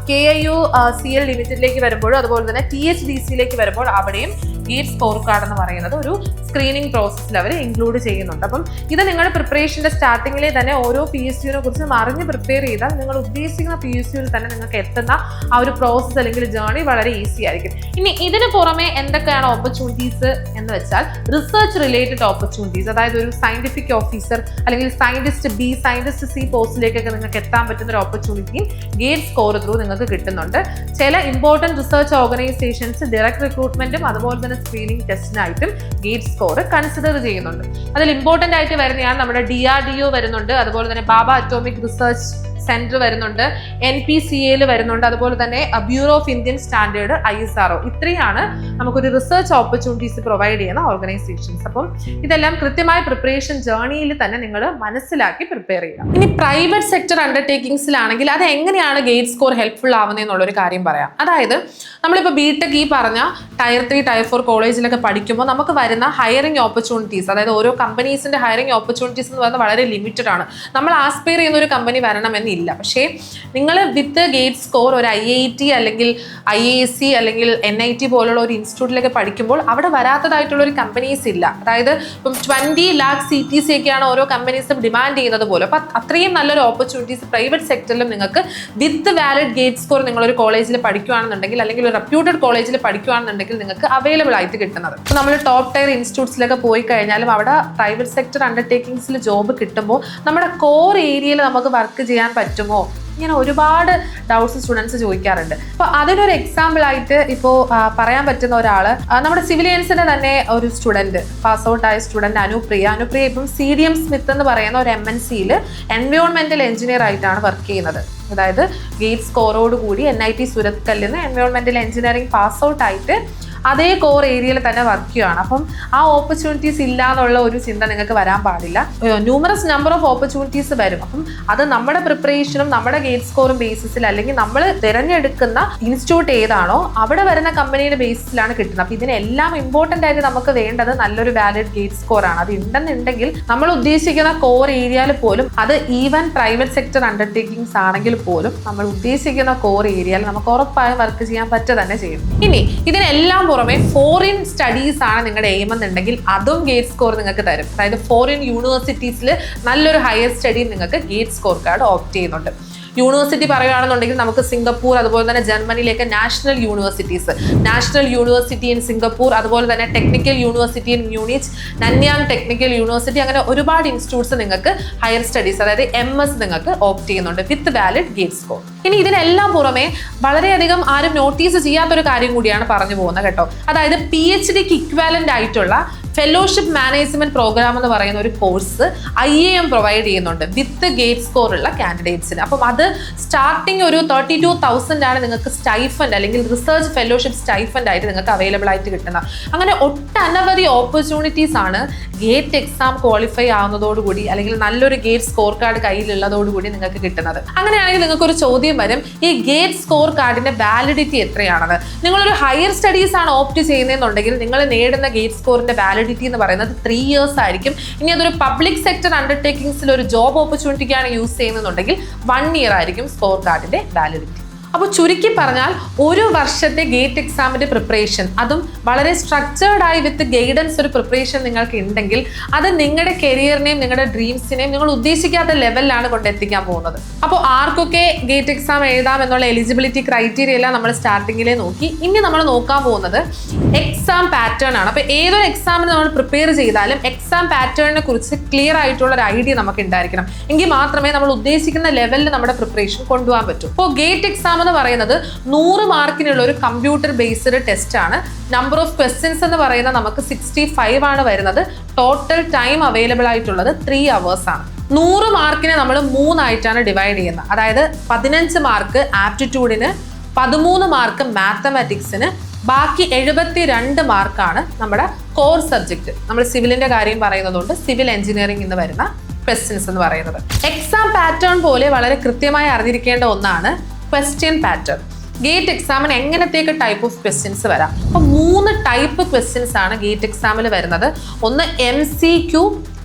KIUCL ലിമിറ്റഡിലേക്ക് വരുമ്പോഴും അതുപോലെ തന്നെ THDC-ലേക്ക് വരുമ്പോൾ അവിടെയും ഗേറ്റ് സ്കോർ കാർഡ് എന്ന് പറയുന്നത് ഒരു സ്ക്രീനിങ് പ്രോസസ്സിൽ അവർ ഇൻക്ലൂഡ് ചെയ്യുന്നുണ്ട്. അപ്പം ഇത് നിങ്ങളുടെ പ്രിപ്പറേഷന്റെ സ്റ്റാർട്ടിങ്ങിലെ തന്നെ ഓരോ PSU-നെ കുറിച്ച് അറിഞ്ഞ് പ്രിപ്പയർ ചെയ്താൽ നിങ്ങൾ ഉദ്ദേശിക്കുന്ന PSU-ൽ തന്നെ നിങ്ങൾക്ക് എത്തുന്ന ആ ഒരു പ്രോസസ്സ് അല്ലെങ്കിൽ ജേർണി വളരെ ഈസി ആയിരിക്കും. ഇനി ഇതിന് പുറമെ എന്തൊക്കെയാണ് ഓപ്പർച്യൂണിറ്റീസ് എന്ന് വെച്ചാൽ റിസർച്ച് റിലേറ്റഡ് ഓപ്പർച്യൂണിറ്റീസ്, അതായത് ഒരു സയന്റിഫിക് ഓഫീസർ അല്ലെങ്കിൽ സയന്റിസ്റ്റ് B, സയന്റിസ്റ്റ് C പോസ്റ്റിലേക്കൊക്കെ നിങ്ങൾക്ക് എത്താൻ പറ്റുന്ന ഒരു ഓപ്പർച്യൂണിറ്റിയും ഗേറ്റ് സ്കോർ ത്രൂ നിങ്ങൾക്ക് കിട്ടുന്നുണ്ട്. ചില ഇമ്പോർട്ടൻറ്റ് റിസർച്ച് ഓർഗനൈസേഷൻസ് ഡയറക്ട് റിക്രൂട്ട്മെന്റും അതുപോലെ തന്നെ സ്ക്രീനിങ് ടെസ്റ്റിനായിട്ടും ഗേറ്റ് സ്കോർ കൺസിഡർ ചെയ്യുന്നുണ്ട്. അതിൽ ഇമ്പോർട്ടൻ്റ് ആയിട്ട് വരുന്നതാണ് നമ്മുടെ DRDO വരുന്നുണ്ട്, അതുപോലെ തന്നെ ബാബ അറ്റോമിക് റിസർച്ച് സെന്റർ വരുന്നുണ്ട്, NPCA-ൽ വരുന്നുണ്ട്, അതുപോലെ തന്നെ bureau of Indian standard ISRO. ഇത്രയാണ് നമുക്കൊരു റിസർച്ച് ഓപ്പർച്യൂണിറ്റീസ് പ്രൊവൈഡ് ചെയ്യുന്ന ഓർഗനൈസേഷൻസ്. അപ്പം ഇതെല്ലാം കൃത്യമായ പ്രിപ്പറേഷൻ ജേർണിയിൽ തന്നെ നിങ്ങൾ മനസ്സിലാക്കി പ്രിപ്പയർ ചെയ്യുക. ഇനി പ്രൈവറ്റ് സെക്ടർ അണ്ടർടേക്കിങ്സിലാണെങ്കിൽ അത് എങ്ങനെയാണ് ഗേറ്റ് സ്കോർ ഹെൽപ്ഫുൾ ആവുന്നതെന്നുള്ളൊരു കാര്യം പറയാം. അതായത് നമ്മളിപ്പോൾ BTech ഈ പറഞ്ഞ Tier 3, Tier 4 കോളേജിലൊക്കെ പഠിക്കുമ്പോൾ നമുക്ക് വരുന്ന ഹയറിംഗ് ഓപ്പർച്യൂണിറ്റീസ്, അതായത് ഓരോ കമ്പനീസിന്റെ ഹയറിംഗ് ഓപ്പർച്യൂണിറ്റീസ് എന്ന് പറയുന്നത് വളരെ ലിമിറ്റഡ് ആണ്. നമ്മൾ ആസ്പയർ ചെയ്യുന്ന ഒരു കമ്പനി വരണമെന്നില്ല. പക്ഷേ നിങ്ങൾ വിത്ത് ഗേറ്റ് സ്കോർ ഒരു IIT അല്ലെങ്കിൽ IISc അല്ലെങ്കിൽ NIT പോലുള്ള ഒരു ഇൻസ്റ്റിറ്റ്യൂട്ടിലൊക്കെ പഠിക്കുമ്പോൾ അവിടെ വരാത്തതായിട്ടുള്ള ഒരു കമ്പനീസ് ഇല്ല. അതായത് ഇപ്പം 20 lakh CTC ഒക്കെയാണ് ഓരോ കമ്പനീസും ഡിമാൻഡ് ചെയ്യുന്നത് പോലെ. അപ്പം അത്രയും നല്ലൊരു ഓപ്പർച്യൂണിറ്റീസ് പ്രൈവറ്റ് സെക്ടറിലും നിങ്ങൾക്ക് വിത്ത് വാലിഡ് ഗേറ്റ് സ്കോർ നിങ്ങളൊരു കോളേജിൽ പഠിക്കുകയാണെന്നുണ്ടെങ്കിൽ അല്ലെങ്കിൽ ഒരു റെപ്യൂട്ടഡ് കോളേജിൽ പഠിക്കുകയാണെന്നുണ്ടെങ്കിൽ നിങ്ങൾക്ക് അവൈലബിൾ ആയിട്ട് കിട്ടുന്നത്. അപ്പോൾ നമ്മൾ ടോപ്പ് ടയർ ഇൻസ്റ്റിറ്റ്യൂട്ട്സിലൊക്കെ പോയി കഴിഞ്ഞാലും അവിടെ പ്രൈവറ്റ് സെക്ടർ അണ്ടർടേക്കിങ്സിൽ ജോബ് കിട്ടുമ്പോൾ നമ്മുടെ കോർ ഏരിയയിൽ നമുക്ക് വർക്ക് ചെയ്യാൻ പറ്റുമോ, ഇങ്ങനെ ഒരുപാട് ഡൗട്ട്സ് സ്റ്റുഡൻസ് ചോദിക്കാറുണ്ട്. അപ്പോൾ അതിനൊരു എക്സാമ്പിൾ ആയിട്ട് ഇപ്പോൾ പറയാൻ പറ്റുന്ന ഒരാൾ നമ്മുടെ സിവിലിയൻസിന്റെ തന്നെ ഒരു സ്റ്റുഡൻറ്റ്, പാസ് ഔട്ട് ആയ സ്റ്റുഡൻറ്റ് അനുപ്രിയ ഇപ്പം CDM സ്മിത്ത് എന്ന് പറയുന്ന ഒരു MNC-യിൽ എൻവയോൺമെന്റൽ എഞ്ചിനീയർ ആയിട്ടാണ് വർക്ക് ചെയ്യുന്നത്. അതായത് ഗേറ്റ് സ്കോറോട് കൂടി NIT സുരത്കല്ലിൽ നിന്ന് എൻവയോൺമെന്റൽ എഞ്ചിനീയറിംഗ് പാസ് ഔട്ട് ആയിട്ട് അതേ കോർ ഏരിയയിൽ തന്നെ വർക്ക് ചെയ്യുകയാണ്. അപ്പം ആ ഓപ്പർച്യൂണിറ്റീസ് ഇല്ല എന്നുള്ള ഒരു ചിന്ത നിങ്ങൾക്ക് വരാൻ പാടില്ല. ന്യൂമറസ് നമ്പർ ഓഫ് ഓപ്പർച്യൂണിറ്റീസ് വരും. അപ്പം അത് നമ്മുടെ പ്രിപ്പറേഷനും നമ്മുടെ ഗേറ്റ് സ്കോറും ബേസിസിൽ അല്ലെങ്കിൽ നമ്മൾ തിരഞ്ഞെടുക്കുന്ന ഇൻസ്റ്റിറ്റ്യൂട്ട് ഏതാണോ അവിടെ വരുന്ന കമ്പനിയുടെ ബേസിസിലാണ് കിട്ടുന്നത്. അപ്പം ഇതിനെല്ലാം ഇമ്പോർട്ടൻ്റ് ആയിട്ട് നമുക്ക് വേണ്ടത് നല്ലൊരു വാലിഡ് ഗേറ്റ് സ്കോർ ആണ്. അത് ഉണ്ടെന്നുണ്ടെങ്കിൽ നമ്മൾ ഉദ്ദേശിക്കുന്ന കോർ ഏരിയയിൽ പോലും, അത് ഈവൻ പ്രൈവറ്റ് സെക്ടർ അണ്ടർടേക്കിങ്സ് ആണെങ്കിൽ പോലും നമ്മൾ ഉദ്ദേശിക്കുന്ന കോർ ഏരിയയിൽ നമുക്ക് ഉറപ്പായും വർക്ക് ചെയ്യാൻ പറ്റുക തന്നെ ചെയ്യും. ഇനി ഇതിനെല്ലാം പുറമെ ഫോറിൻ സ്റ്റഡീസ് ആണ് നിങ്ങളുടെ എയിം എന്നുണ്ടെങ്കിൽ അതും ഗേറ്റ് സ്കോർ നിങ്ങൾക്ക് തരും. അതായത് ഫോറിൻ യൂണിവേഴ്സിറ്റീസിൽ നല്ലൊരു ഹയർ സ്റ്റഡി നിങ്ങൾക്ക് ഗേറ്റ് സ്കോർ കാർഡ് ഓപ്റ്റ് ചെയ്യുന്നുണ്ട്. യൂണിവേഴ്സിറ്റി പറയുകയാണെന്നുണ്ടെങ്കിൽ നമുക്ക് സിംഗപ്പൂർ, അതുപോലെ തന്നെ ജർമ്മനിയിലേക്ക് നാഷണൽ യൂണിവേഴ്സിറ്റി ഇൻ സിംഗപ്പൂർ, അതുപോലെ തന്നെ Technical University in Munich, Nanyang Technical University, അങ്ങനെ ഒരുപാട് ഇൻസ്റ്റിറ്റ്യൂട്ട്സ് നിങ്ങൾക്ക് ഹയർ സ്റ്റഡീസ് അതായത് MS നിങ്ങൾക്ക് ഓപ്റ്റ് ചെയ്യുന്നുണ്ട് വിത്ത് വാലിഡ് ഗേറ്റ് സ്കോർ. ഇനി ഇതിനെല്ലാം പുറമെ വളരെയധികം ആരും നോട്ടീസ് ചെയ്യാത്തൊരു കാര്യം കൂടിയാണ് പറഞ്ഞു പോകുന്നത് കേട്ടോ. അതായത് PhDക്ക് ഇക്വാലന്റ് ആയിട്ടുള്ള ഫെലോഷിപ്പ് മാനേജ്മെന്റ് പ്രോഗ്രാം എന്ന് പറയുന്ന ഒരു കോഴ്സ് IIM പ്രൊവൈഡ് ചെയ്യുന്നുണ്ട് വിത്ത് ഗേറ്റ് സ്കോർ ഉള്ള കാൻഡിഡേറ്റ്സിന്. അപ്പം അത് സ്റ്റാർട്ടിങ് ഒരു 32,000 ആണ് നിങ്ങൾക്ക് സ്റ്റൈഫൻഡ് അല്ലെങ്കിൽ റിസർച്ച് ഫെലോഷിപ്പ് സ്റ്റൈഫൻഡ് ആയിട്ട് നിങ്ങൾക്ക് അവൈലബിൾ ആയിട്ട് കിട്ടുന്നത്. അങ്ങനെ ഒട്ടനവധി ഓപ്പർച്യൂണിറ്റീസ് ആണ് ഗേറ്റ് എക്സാം ക്വാളിഫൈ ആവുന്നതോടുകൂടി അല്ലെങ്കിൽ നല്ലൊരു ഗേറ്റ് സ്കോർ കാർഡ് കയ്യിലുള്ളതോടുകൂടി നിങ്ങൾക്ക് കിട്ടുന്നത്. അങ്ങനെയാണെങ്കിൽ നിങ്ങൾക്കൊരു ചോദ്യം വരും, ഈ ഗേറ്റ് സ്കോർ കാർഡിന്റെ വാലിഡിറ്റി എത്രയാണെന്ന്. നിങ്ങളൊരു ഹയർ സ്റ്റഡീസ് ആണ് ഓപ്റ്റ് ചെയ്യുന്നതെന്നുണ്ടെങ്കിൽ നിങ്ങൾ നേടുന്ന ഗേറ്റ് സ്കോറിന്റെ വാലിഡിറ്റി എന്ന് പറയുന്നത് 3 years ആയിരിക്കും. ഇനി അതൊരു പബ്ലിക് സെക്ടർ അണ്ടർടേക്കിങ്സിൽ ഒരു ജോബ് ഓപ്പർച്യൂണിറ്റിക്കാണ് യൂസ് ചെയ്യുന്നുണ്ടെങ്കിൽ 1 year ആയിരിക്കും സ്കോർ കാർഡിന്റെ വാലിഡിറ്റി. അപ്പോൾ ചുരുക്കി പറഞ്ഞാൽ ഒരു വർഷത്തെ ഗേറ്റ് എക്സാമിന്റെ പ്രിപ്പറേഷൻ, അതും വളരെ സ്ട്രക്ചേർഡ് ആയി വിത്ത് ഗൈഡൻസ് ഒരു പ്രിപ്പറേഷൻ നിങ്ങൾക്ക് ഉണ്ടെങ്കിൽ അത് നിങ്ങളുടെ കരിയറിനെയും നിങ്ങളുടെ ഡ്രീംസിനെയും നിങ്ങൾ ഉദ്ദേശിക്കാത്ത ലെവലിലാണ് കൊണ്ടെത്തിക്കാൻ പോകുന്നത്. അപ്പോൾ ആർക്കൊക്കെ ഗേറ്റ് എക്സാം എഴുതാം എന്നുള്ള എലിജിബിലിറ്റി ക്രൈറ്റീരിയ എല്ലാം നമ്മൾ സ്റ്റാർട്ടിങ്ങിലെ നോക്കി. ഇനി നമ്മൾ നോക്കാൻ പോകുന്നത് എക്സാം പാറ്റേൺ ആണ്. അപ്പോൾ ഏതൊരു എക്സാമിന് നമ്മൾ പ്രിപ്പയർ ചെയ്താലും എക്സാം പാറ്റേണിനെ കുറിച്ച് ക്ലിയർ ആയിട്ടുള്ള ഒരു ഐഡിയ നമുക്ക് ഉണ്ടായിരിക്കണം. എങ്കിൽ മാത്രമേ നമ്മൾ ഉദ്ദേശിക്കുന്ന ലെവലിൽ നമ്മുടെ പ്രിപ്പറേഷൻ കൊണ്ടുപോകാൻ പറ്റൂ. അപ്പോൾ ഗേറ്റ് എക്സാം എന്ന് പറയുന്നത് 100 മാർക്കിനുള്ള ഒരു കമ്പ്യൂട്ടർ ബേസ്ഡ് ടെസ്റ്റ് ആണ്. നമ്പർ ഓഫ് ക്വസ്റ്റ്യൻസ് എന്ന് പറയുന്നത് നമുക്ക് 65 ആണ് വരുന്നത്. ടോട്ടൽ ടൈം അവൈലബിൾ ആയിട്ടുള്ളത് 3 hours ആണ്. 100 മാർക്കിനെ നമ്മൾ 3 ആയിട്ടാണ് ഡിവൈഡ് ചെയ്യുന്നത്. അതായത് 15 മാർക്ക് ആപ്റ്റിറ്റ്യൂഡിന്, 13 മാർക്ക് മാത്തമാറ്റിക്സിന്, ബാക്കി 72 മാർക്കാണ് നമ്മുടെ കോർ സബ്ജക്റ്റ്. നമ്മൾ സിവിലിന്റെ കാര്യം പറയുന്നതുകൊണ്ട് സിവിൽ എഞ്ചിനീയറിംഗ് എന്ന് വരുന്ന ക്വസ്റ്റ്യൻസ് എന്ന് പറയുന്നത്. എക്സാം പാറ്റേൺ പോലെ വളരെ കൃത്യമായി അറിഞ്ഞിരിക്കേണ്ട ഒന്നാണ് ക്വസ്റ്റ്യൻ പാറ്റേൺ. ഗേറ്റ് എക്സാമിന് എങ്ങനത്തേക്ക് ടൈപ്പ് ഓഫ് ക്വസ്റ്റ്യൻസ് വരാം? അപ്പോൾ 3 ടൈപ്പ് ക്വസ്റ്റ്യൻസ് ആണ് ഗേറ്റ് എക്സാമിൽ വരുന്നത്. ഒന്ന് MCQ,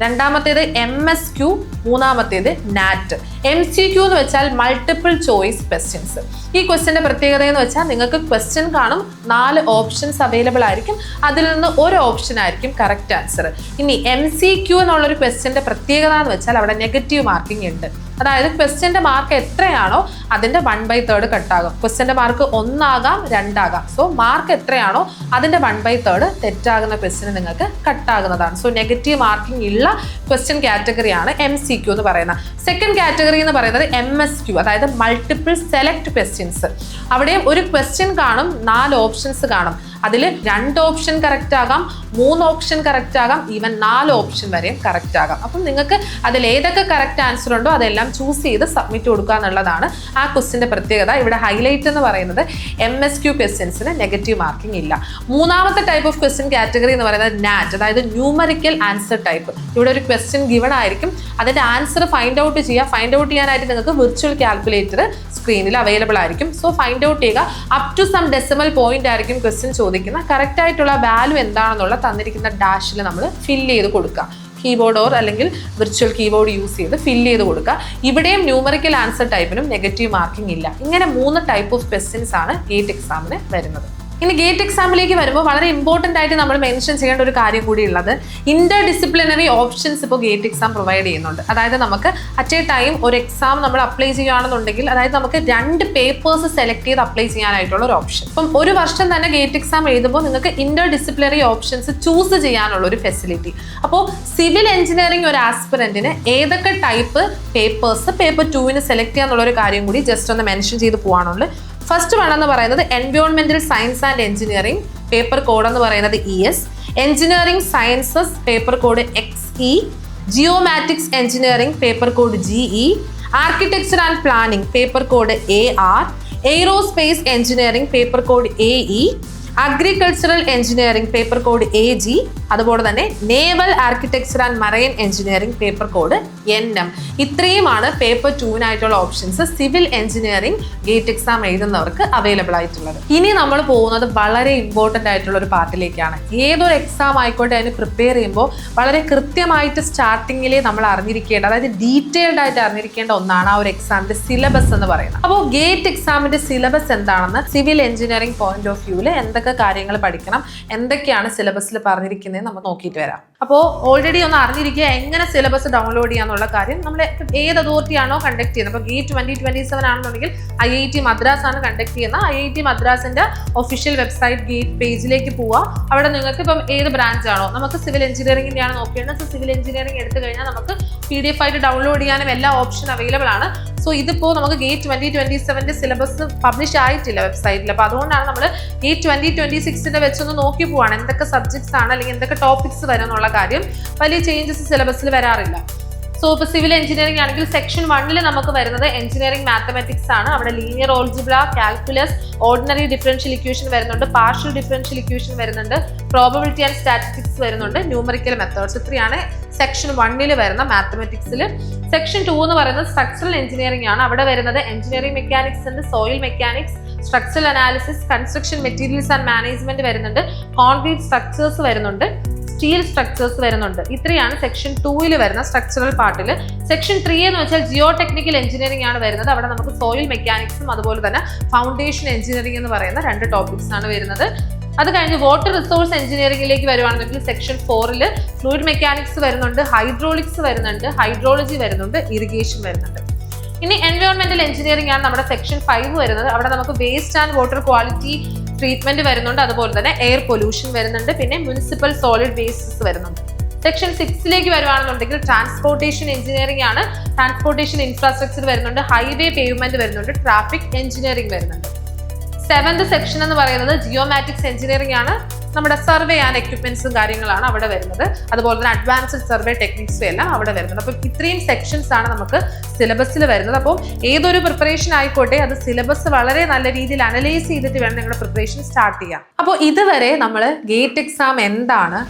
രണ്ടാമത്തേത് MSQ, മൂന്നാമത്തേത് നാറ്റ്. MCQ എന്ന് വെച്ചാൽ മൾട്ടിപ്പിൾ ചോയ്സ് ക്വസ്റ്റ്യൻസ്. ഈ ക്വസ്റ്റ്യൻ്റെ പ്രത്യേകത എന്ന് വെച്ചാൽ നിങ്ങൾക്ക് ക്വസ്റ്റ്യൻ കാണും, 4 ഓപ്ഷൻസ് അവൈലബിൾ ആയിരിക്കും, അതിൽ നിന്ന് ഒരു ഓപ്ഷൻ ആയിരിക്കും കറക്റ്റ് ആൻസർ. ഇനി MCQ എന്നുള്ളൊരു ക്വസ്റ്റ്യൻ്റെ പ്രത്യേകത എന്ന് വെച്ചാൽ അവിടെ നെഗറ്റീവ് മാർക്കിംഗ് ഉണ്ട്. അതായത് ക്വസ്റ്റ്യൻ്റെ മാർക്ക് എത്രയാണോ അതിൻ്റെ 1/3 കട്ടാകും. ക്വസ്റ്റ്യൻ്റെ മാർക്ക് 1 ആകാം, 2 ആകാം. സോ മാർക്ക് എത്രയാണോ അതിൻ്റെ 1/3 തെറ്റാകുന്ന ക്വസ്റ്റ്യന് നിങ്ങൾക്ക് കട്ടാകുന്നതാണ്. സോ നെഗറ്റീവ് മാർക്കിംഗ് ഉള്ള ക്വസ്റ്റ്യൻ കാറ്റഗറിയാണ് MCQ എന്ന് പറയുന്നത്. സെക്കൻഡ് കാറ്റഗറി എന്ന് പറയുന്നത് MSQ, അതായത് മൾട്ടിപ്പിൾ സെലക്ട് ക്വസ്റ്റ്യൻസ്. അവിടെയും ഒരു ക്വസ്റ്റ്യൻ കാണും, 4 ഓപ്ഷൻസ് കാണും. അതിൽ 2 ഓപ്ഷൻ കറക്റ്റ് ആകാം, 3 ഓപ്ഷൻ കറക്റ്റ് ആകാം, ഈവൻ 4 ഓപ്ഷൻ വരെയും കറക്റ്റ് ആകാം. അപ്പം നിങ്ങൾക്ക് അതിൽ ഏതൊക്കെ കറക്റ്റ് ആൻസർ ഉണ്ടോ അതെല്ലാം ചൂസ് ചെയ്ത് സബ്മിറ്റ് കൊടുക്കുക എന്നുള്ളതാണ് ആ ക്വസ്റ്റിൻ്റെ പ്രത്യേകത. ഇവിടെ ഹൈലൈറ്റ് എന്ന് പറയുന്നത് MSQ ക്വസ്റ്റ്യൻസിന് നെഗറ്റീവ് മാർക്കിംഗ് ഇല്ല. മൂന്നാമത്തെ ടൈപ്പ് ഓഫ് ക്വസ്റ്റ്യൻ കാറ്റഗറി എന്ന് പറയുന്നത് നാറ്റ്, അതായത് ന്യൂമറിക്കൽ ആൻസർ ടൈപ്പ്. ഇവിടെ ഒരു ക്വസ്റ്റ്യൻ ഗിവൺ ആയിരിക്കും, അതിൻ്റെ ആൻസർ ഫൈൻഡ് ഔട്ട് ചെയ്യുക. ഫൈൻഡ് ഔട്ട് ചെയ്യാനായിട്ട് നിങ്ങൾക്ക് വിർച്വൽ കാൽക്കുലേറ്റർ സ്ക്രീനിൽ അവൈലബിൾ ആയിരിക്കും. സോ ഫൈൻഡ് ഔട്ട് ചെയ്യുക. Up to some decimal point ആയിരിക്കും ക്വസ്റ്റ്യൻ ചോദിക്കുന്ന. കറക്റ്റ് ആയിട്ടുള്ള വാല്യൂ എന്താണെന്നുള്ള തന്നിരിക്കുന്ന ഡാഷിൽ നമ്മൾ ഫില്ല് ചെയ്ത് കൊടുക്കുക. കീബോർഡ് ഓർ അല്ലെങ്കിൽ വിർച്വൽ കീബോർഡ് യൂസ് ചെയ്ത് ഫില്ല് ചെയ്ത് കൊടുക്കുക. ഇവിടെയും ന്യൂമറിക്കൽ ആൻസർ ടൈപ്പിനും നെഗറ്റീവ് മാർക്കിംഗ് ഇല്ല. ഇങ്ങനെ 3 ടൈപ്പ് ഓഫ് ക്വസ്റ്റ്യൻസ് ആണ് ഗേറ്റ് എക്സാമിന് വരുന്നത്. ഇനി ഗേറ്റ് എക്സാമിലേക്ക് വരുമ്പോൾ വളരെ ഇമ്പോർട്ടൻ്റ് ആയിട്ട് നമ്മൾ മെൻഷൻ ചെയ്യേണ്ട ഒരു കാര്യം കൂടി ഉള്ളത്, ഇന്റർ ഡിസിപ്ലിനറി ഓപ്ഷൻസ് ഇപ്പോൾ ഗേറ്റ് എക്സാം പ്രൊവൈഡ് ചെയ്യുന്നുണ്ട്. അതായത് നമുക്ക് അറ്റ് എ ടൈം ഒരു എക്സാം നമ്മൾ അപ്ലൈ ചെയ്യുകയാണെന്നുണ്ടെങ്കിൽ, അതായത് നമുക്ക് 2 പേപ്പേഴ്സ് സെലക്ട് ചെയ്ത് അപ്ലൈ ചെയ്യാനായിട്ടുള്ള ഒരു ഓപ്ഷൻ. ഇപ്പം ഒരു വർഷം തന്നെ ഗേറ്റ് എക്സാം എഴുതുമ്പോൾ നിങ്ങൾക്ക് ഇന്റർ ഡിസിപ്ലിനറി ഓപ്ഷൻസ് ചൂസ് ചെയ്യാനുള്ള ഒരു ഫെസിലിറ്റി. അപ്പോൾ സിവിൽ എഞ്ചിനീയറിംഗ് ഒരു ആസ്പിറന്റിന് ഏതൊക്കെ ടൈപ്പ് പേപ്പേഴ്സ് പേപ്പർ 2 സെലക്ട് ചെയ്യാന്നുള്ളൊരു കാര്യം കൂടി ജസ്റ്റ് ഒന്ന് മെൻഷൻ ചെയ്ത് പോകാനുള്ളൂ. ഫസ്റ്റ് വൺ എന്ന് പറയുന്നത് എൻവയോൺമെന്റൽ science and engineering, paper code എന്ന് പറയുന്നത് ES. Engineering sciences, paper code XE. Geomatics engineering, paper code GE. Architecture and planning, paper code AR. Aerospace engineering, paper code AE. Agricultural engineering, paper code AG. അതുപോലെ തന്നെ naval architecture and marine engineering, paper code NM. ഇത്രയുമാണ് paper 2 options civil engineering GATE exam എഴുതുന്നവർക്ക് available ആയിട്ടുള്ളത്. ഇനി നമ്മൾ പോകുന്നത് വളരെ important ആയിട്ടുള്ള ഒരു പാർട്ടിലേക്കാണ്. ഏതൊരു എക്സാം ആയിക്കോട്ടെ അതിന് പ്രിപ്പയർ ചെയ്യുമ്പോൾ വളരെ കൃത്യമായിട്ട് സ്റ്റാർട്ടിങ്ങിലെ നമ്മൾ അറിഞ്ഞിരിക്കേണ്ട, അതായത് ഡീറ്റെയിൽഡ് ആയിട്ട് അറിഞ്ഞിരിക്കേണ്ട ഒന്നാണ് ആ ഒരു എക്സാമിന്റെ സിലബസ് എന്ന് പറയുന്നത്. അപ്പോൾ ഗേറ്റ് എക്സാമിന്റെ സിലബസ് എന്താണെന്ന് സിവിൽ എഞ്ചിനീയറിംഗ് പോയിന്റ് ഓഫ് വ്യൂവിൽ എന്തൊക്കെ കാര്യങ്ങൾ പഠിക്കണം, എന്തൊക്കെയാണ് സിലബസിൽ പറഞ്ഞിരിക്കുന്നത് നമുക്ക് നോക്കിയിട്ട് വരാം. അപ്പോൾ ഓൾറെഡി ഒന്ന് അറിഞ്ഞിരിക്കുക എങ്ങനെ സിലബസ് ഡൗൺലോഡ് ചെയ്യാന്നുള്ള കാര്യം. നമ്മൾ ഏത് അതോറിറ്റി ആണോ കണ്ടക്ട് ചെയ്യുന്നത്, അപ്പോൾ ഗേറ്റ് 2027 ആണെന്നുണ്ടെങ്കിൽ IIT മദ്രാസ് ആണ് കണ്ടക്ട് ചെയ്യുന്നത്. IIT മദ്രാസിന്റെ ഒഫീഷ്യൽ വെബ്സൈറ്റ് ഗേറ്റ് പേജിലേക്ക് പോവുക. അവിടെ നിങ്ങൾക്ക് ഇപ്പം ഏത് ബ്രാഞ്ച് ആണോ, നമുക്ക് സിവിൽ എഞ്ചിനീയറിംഗിൻ്റെയാണ് നോക്കേണ്ടത്. സോ സിവിൽ എഞ്ചിനീയറിംഗ് എടുത്തു കഴിഞ്ഞാൽ നമുക്ക് PDF ആയിട്ട് ഡൗൺലോഡ് ചെയ്യാനും എല്ലാ ഓപ്ഷൻ അവൈലബിൾ ആണ്. സോ ഇതിപ്പോൾ നമുക്ക് ഗേറ്റ് 2027 സിലബസ് പബ്ലിഷ് ആയിട്ടില്ല വെബ്സൈറ്റിൽ. അപ്പോൾ അതുകൊണ്ടാണ് നമ്മൾ ഗേറ്റ് 2026 വെച്ചൊന്ന് നോക്കി പോവാണ് എന്തൊക്കെ സബ്ജക്ട്സ് ആണ് അല്ലെങ്കിൽ എന്തൊക്കെ ടോപ്പിക്സ് വരും എന്നുള്ള കാര്യം. വലിയ ചേഞ്ചസ് സിലബസിൽ വരാറില്ല. സോ ഇപ്പോൾ സിവിൽ എഞ്ചിനീയറിംഗ് ആണെങ്കിൽ സെക്ഷൻ 1 നമുക്ക് വരുന്നത് എഞ്ചിനീയറിംഗ് മാത്തമാറ്റിക്സ് ആണ്. അവിടെ linear algebra, calculus, ordinary differential equation വരുന്നുണ്ട്, പാർഷ്യൽ ഡിഫറൻഷ്യൽ ഇക്വേഷൻ വരുന്നുണ്ട്, പ്രോബബിലിറ്റി ആൻഡ് സ്റ്റാറ്റിസ്റ്റിക്സ് വരുന്നുണ്ട്, ന്യൂമറിക്കൽ മെത്തേഡ്സ്. ഇത്രയാണ് സെക്ഷൻ 1 വരുന്ന മാത്തമാറ്റിക്സിൽ. സെക്ഷൻ 2 എന്ന് പറയുന്നത് സ്ട്രക്ചറൽ എഞ്ചിനീയറിംഗ് ആണ്. അവിടെ വരുന്നത് എഞ്ചിനീയറിംഗ് മെക്കാനിക്സ് ഉണ്ട്, soil mechanics, structural analysis, construction materials and management വരുന്നുണ്ട്, കോൺക്രീറ്റ് സ്ട്രക്ചേഴ്സ് വരുന്നുണ്ട്, സ്റ്റീൽ സ്ട്രക്ചേഴ്സ് വരുന്നുണ്ട്. ഇത്രയാണ് സെക്ഷൻ 2 വരുന്ന സ്ട്രക്ചറൽ പാർട്ടിൽ. സെക്ഷൻ 3 എന്ന് വെച്ചാൽ ജിയോ ടെക്നിക്കൽ എഞ്ചിനീയറിംഗ് ആണ് വരുന്നത്. അവിടെ നമുക്ക് സോയിൽ മെക്കാനിക്സും അതുപോലെ തന്നെ ഫൗണ്ടേഷൻ എഞ്ചിനീയറിംഗ് എന്ന് പറയുന്ന 2 ടോപ്പിക്സ് ആണ് വരുന്നത്. അത് കഴിഞ്ഞ് വാട്ടർ റിസോഴ്സ് എഞ്ചിനീയറിംഗിലേക്ക് വരുവാണെന്നുണ്ടെങ്കിൽ സെക്ഷൻ 4 ഫ്ലൂയിഡ് മെക്കാനിക്സ് വരുന്നുണ്ട്, ഹൈഡ്രോളിക്സ് വരുന്നുണ്ട്, ഹൈഡ്രോളജി വരുന്നുണ്ട്, ഇറിഗേഷൻ വരുന്നുണ്ട്. ഇനി എൻവയോൺമെന്റൽ എഞ്ചിനീയറിംഗ് ആണ് നമ്മുടെ സെക്ഷൻ 5 വരുന്നത്. അവിടെ നമുക്ക് waste and water quality treatment വരുന്നുണ്ട്, അതുപോലെ തന്നെ എയർ പൊല്യൂഷൻ വരുന്നുണ്ട്, പിന്നെ മുനിസിപ്പൽ സോളിഡ് വേസ്റ്റ്സ് വരുന്നുണ്ട്. സെക്ഷൻ 6 വരുവാണെന്നുണ്ടെങ്കിൽ ട്രാൻസ്പോർട്ടേഷൻ എഞ്ചിനീയറിംഗ് ആണ്. ട്രാൻസ്പോർട്ടേഷൻ ഇൻഫ്രാസ്ട്രക്ചർ വരുന്നുണ്ട്, ഹൈവേ പേവ്മെന്റ് വരുന്നുണ്ട്, ട്രാഫിക് എഞ്ചിനീയറിംഗ് വരുന്നുണ്ട്. 7th സെക്ഷൻ എന്ന് പറയുന്നത് ജിയോമാറ്റിക്സ് എഞ്ചിനീയറിംഗ് ആണ്. നമ്മുടെ സർവേ ആൻഡ് എക്യുപ്മെന്റ്സും കാര്യങ്ങളാണ് അവിടെ വരുന്നത്. അതുപോലെ തന്നെ അഡ്വാൻസ്ഡ് സർവേ ടെക്നിക്സും എല്ലാം അവിടെ വരുന്നത്. അപ്പം ഇത്രയും സെക്ഷൻസ് ആണ് നമുക്ക് സിലബസിൽ വരുന്നത്. അപ്പോൾ ഏതൊരു പ്രിപ്പറേഷൻ ആയിക്കോട്ടെ അത് സിലബസ് വളരെ നല്ല രീതിയിൽ അനലൈസ് ചെയ്തിട്ട് വേണം നിങ്ങളുടെ പ്രിപ്പറേഷൻ സ്റ്റാർട്ട് ചെയ്യാം. അപ്പോൾ ഇതുവരെ നമ്മൾ ഗേറ്റ് എക്സാം എന്താണ്,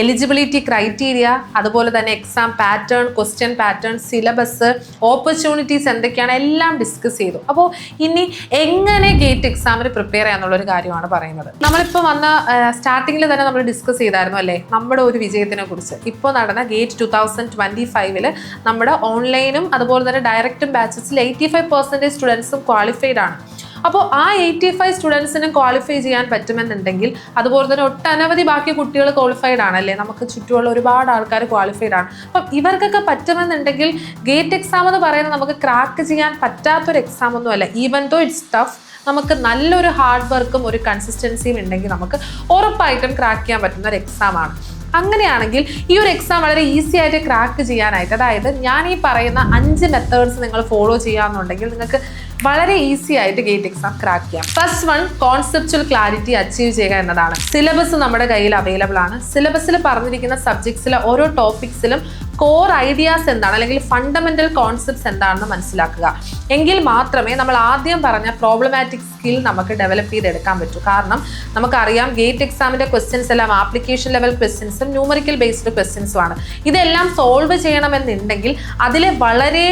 എലിജിബിലിറ്റി ക്രൈറ്റീരിയ, അതുപോലെ തന്നെ exam pattern, question pattern, syllabus, opportunities എന്തൊക്കെയാണ് എല്ലാം ഡിസ്കസ് ചെയ്തു. അപ്പോൾ ഇനി എങ്ങനെ ഗേറ്റ് എക്സാമിന് പ്രിപ്പയർ ചെയ്യാന്നുള്ളൊരു കാര്യമാണ് പറയുന്നത്. നമ്മളിപ്പോൾ വന്ന സ്റ്റാർട്ടിങ്ങിൽ തന്നെ നമ്മൾ ഡിസ്കസ് ചെയ്തായിരുന്നു അല്ലേ നമ്മുടെ ഒരു വിജയത്തിനെ കുറിച്ച്. ഇപ്പോൾ നടന്ന ഗേറ്റ് 2025 നമ്മുടെ ഓൺലൈനും അതുപോലെ തന്നെ ഡയറക്റ്റും ബാച്ചസിൽ 85% സ്റ്റുഡൻസും ക്വാളിഫൈഡ് ആണ്. അപ്പോൾ ആ 85 സ്റ്റുഡൻസിന് ക്വാളിഫൈ ചെയ്യാൻ പറ്റുമെന്നുണ്ടെങ്കിൽ അതുപോലെ തന്നെ ഒട്ടനവധി ബാക്കി കുട്ടികൾ ക്വാളിഫൈഡ് ആണല്ലേ, നമുക്ക് ചുറ്റുമുള്ള ഒരുപാട് ആൾക്കാർ ക്വാളിഫൈഡ് ആണ്. അപ്പം ഇവർക്കൊക്കെ പറ്റുമെന്നുണ്ടെങ്കിൽ ഗേറ്റ് എക്സാം എന്ന് പറയുന്നത് നമുക്ക് ക്രാക്ക് ചെയ്യാൻ പറ്റാത്തൊരു എക്സാം ഒന്നും അല്ല. ഈവൻ ദോ ഇറ്റ്സ് ടഫ്, നമുക്ക് നല്ലൊരു ഹാർഡ് വർക്കും ഒരു കൺസിസ്റ്റൻസിയും ഉണ്ടെങ്കിൽ നമുക്ക് ഉറപ്പായിട്ടും ക്രാക്ക് ചെയ്യാൻ പറ്റുന്ന ഒരു എക്സാമാണ്. അങ്ങനെയാണെങ്കിൽ ഈ ഒരു എക്സാം വളരെ ഈസി ആയിട്ട് ക്രാക്ക് ചെയ്യാനായിട്ട്, അതായത് ഞാൻ ഈ പറയുന്ന 5 മെത്തേഡ്സ് നിങ്ങൾ ഫോളോ ചെയ്യാന്നുണ്ടെങ്കിൽ നിങ്ങൾക്ക് വളരെ ഈസി ആയിട്ട് ഗേറ്റ് എക്സാം ക്രാക്ക് ചെയ്യാം. First one, conceptual clarity achieve ചെയ്യുക എന്നതാണ്. സിലബസ് നമ്മുടെ കയ്യിൽ അവൈലബിൾ ആണ്. സിലബസിൽ പറഞ്ഞിരിക്കുന്ന സബ്ജക്ട്സിലെ ഓരോ ടോപ്പിക്സിലും കോർ ഐഡിയാസ് എന്താണ് അല്ലെങ്കിൽ ഫണ്ടമെന്റൽ കോൺസെപ്റ്റ്സ് എന്താണെന്ന് മനസ്സിലാക്കുക. എങ്കിൽ മാത്രമേ നമ്മൾ ആദ്യം പറഞ്ഞ പ്രോബ്ലമാറ്റിക് സ്കിൽ നമുക്ക് ഡെവലപ്പ് ചെയ്തെടുക്കാൻ പറ്റൂ. കാരണം നമുക്കറിയാം ഗേറ്റ് എക്സാമിന്റെ ക്വസ്റ്റ്യൻസ് എല്ലാം ആപ്ലിക്കേഷൻ ലെവൽ ക്വസ്റ്റ്യൻസും ന്യൂമറിക്കൽ ബേസ്ഡ് ക്വസ്റ്റ്യൻസും ആണ്. ഇതെല്ലാം സോൾവ് ചെയ്യണമെന്നുണ്ടെങ്കിൽ അതിലെ വളരെ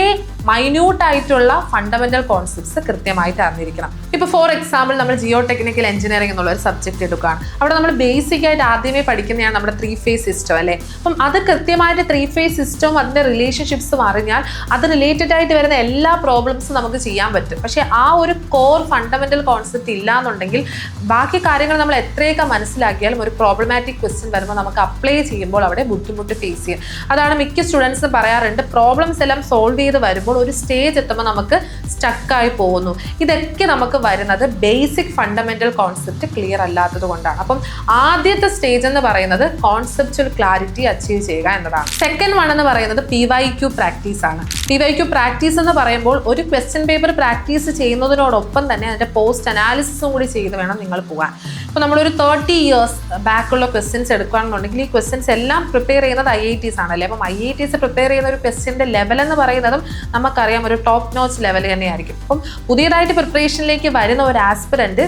മൈന്യൂട്ട് ആയിട്ടുള്ള ഫണ്ടമെന്റൽ കോൺസെപ്റ്റ്സ് കൃത്യമായിട്ട് അറിഞ്ഞിരിക്കണം. ഇപ്പോൾ ഫോർ എക്സാമ്പിൾ നമ്മൾ ജിയോ ടെക്നിക്കൽ എഞ്ചിനീയറിംഗ് എന്നുള്ള ഒരു സബ്ജക്ട് എടുക്കുകയാണ്. അവിടെ നമ്മൾ ബേസിക് ആയിട്ട് ആദ്യമേ പഠിക്കുന്നതാണ് നമ്മുടെ 3 phase സിസ്റ്റം അല്ലേ. അപ്പം അത് കൃത്യമായിട്ട് 3 phase സിസ്റ്റവും അതിൻ്റെ റിലേഷൻഷിപ്സും അറിഞ്ഞാൽ അത് റിലേറ്റഡ് ആയിട്ട് വരുന്ന എല്ലാ പ്രോബ്ലംസും നമുക്ക് ചെയ്യാൻ പറ്റും. പക്ഷേ ആ ഒരു കോർ ഫണ്ടമെന്റൽ കോൺസെപ്റ്റ് ഇല്ല എന്നുണ്ടെങ്കിൽ ബാക്കി കാര്യങ്ങൾ നമ്മൾ എത്രയൊക്കെ മനസ്സിലാക്കിയാലും ഒരു പ്രോബ്ലമാറ്റിക് ക്വസ്റ്റ്യൻ വരുമ്പോൾ നമുക്ക് അപ്ലൈ ചെയ്യുമ്പോൾ അവിടെ ബുദ്ധിമുട്ട് ഫേസ് ചെയ്യും. അതാണ് മിക്ക സ്റ്റുഡൻസും പറയാറുണ്ട്, പ്രോബ്ലംസ് എല്ലാം സോൾവ് ചെയ്ത് വരുമ്പോൾ ഒരു സ്റ്റേജ് എത്തുമ്പോൾ നമുക്ക് സ്റ്റക്കായി പോകുന്നു. ഇതൊക്കെ നമുക്ക് വരുന്നത് ബേസിക് ഫണ്ടമെന്റൽ കോൺസെപ്റ്റ് ക്ലിയർ അല്ലാത്തത് കൊണ്ടാണ്. അപ്പം ആദ്യത്തെ സ്റ്റേജ് എന്ന് പറയുന്നത് കോൺസെപ്ച്വൽ ക്ലാരിറ്റി അച്ചീവ് ചെയ്യുക എന്നതാണ്. സെക്കൻഡ് വൺ എന്ന് പറയുന്നത് PYQ പ്രാക്ടീസ് ആണ്. PYQ പ്രാക്ടീസ് എന്ന് പറയുമ്പോൾ ഒരു ക്വസ്റ്റ്യൻ പേപ്പർ പ്രാക്ടീസ് ചെയ്യുന്നതിനോടൊപ്പം തന്നെ അതിന്റെ പോസ്റ്റ് അനാലിസിസും കൂടി ചെയ്ത് വേണം നിങ്ങൾ പോകാൻ. ഇപ്പോൾ നമ്മളൊരു 30 years ബാക്കുള്ള ക്വസ്റ്റ്യൻസ് എടുക്കുകയാണെന്നുണ്ടെങ്കിൽ ഈ ക്വസ്റ്റ്യൻസ് എല്ലാം പ്രിപ്പയർ ചെയ്യുന്നത് IITs ആണല്ലേ. അപ്പം IITs പ്രിപ്പയർ ചെയ്യുന്ന ഒരു ക്വസ്റ്റ്യൻ്റെ ലെവൽ എന്ന് പറയുന്നതും നമുക്കറിയാം ഒരു ടോപ്പ് നോച്ച് ലെവൽ തന്നെയായിരിക്കും. അപ്പം പുതിയതായിട്ട് പ്രിപ്പറേഷനിലേക്ക് വരുന്ന ഒരു ആസ്പിറന്റ്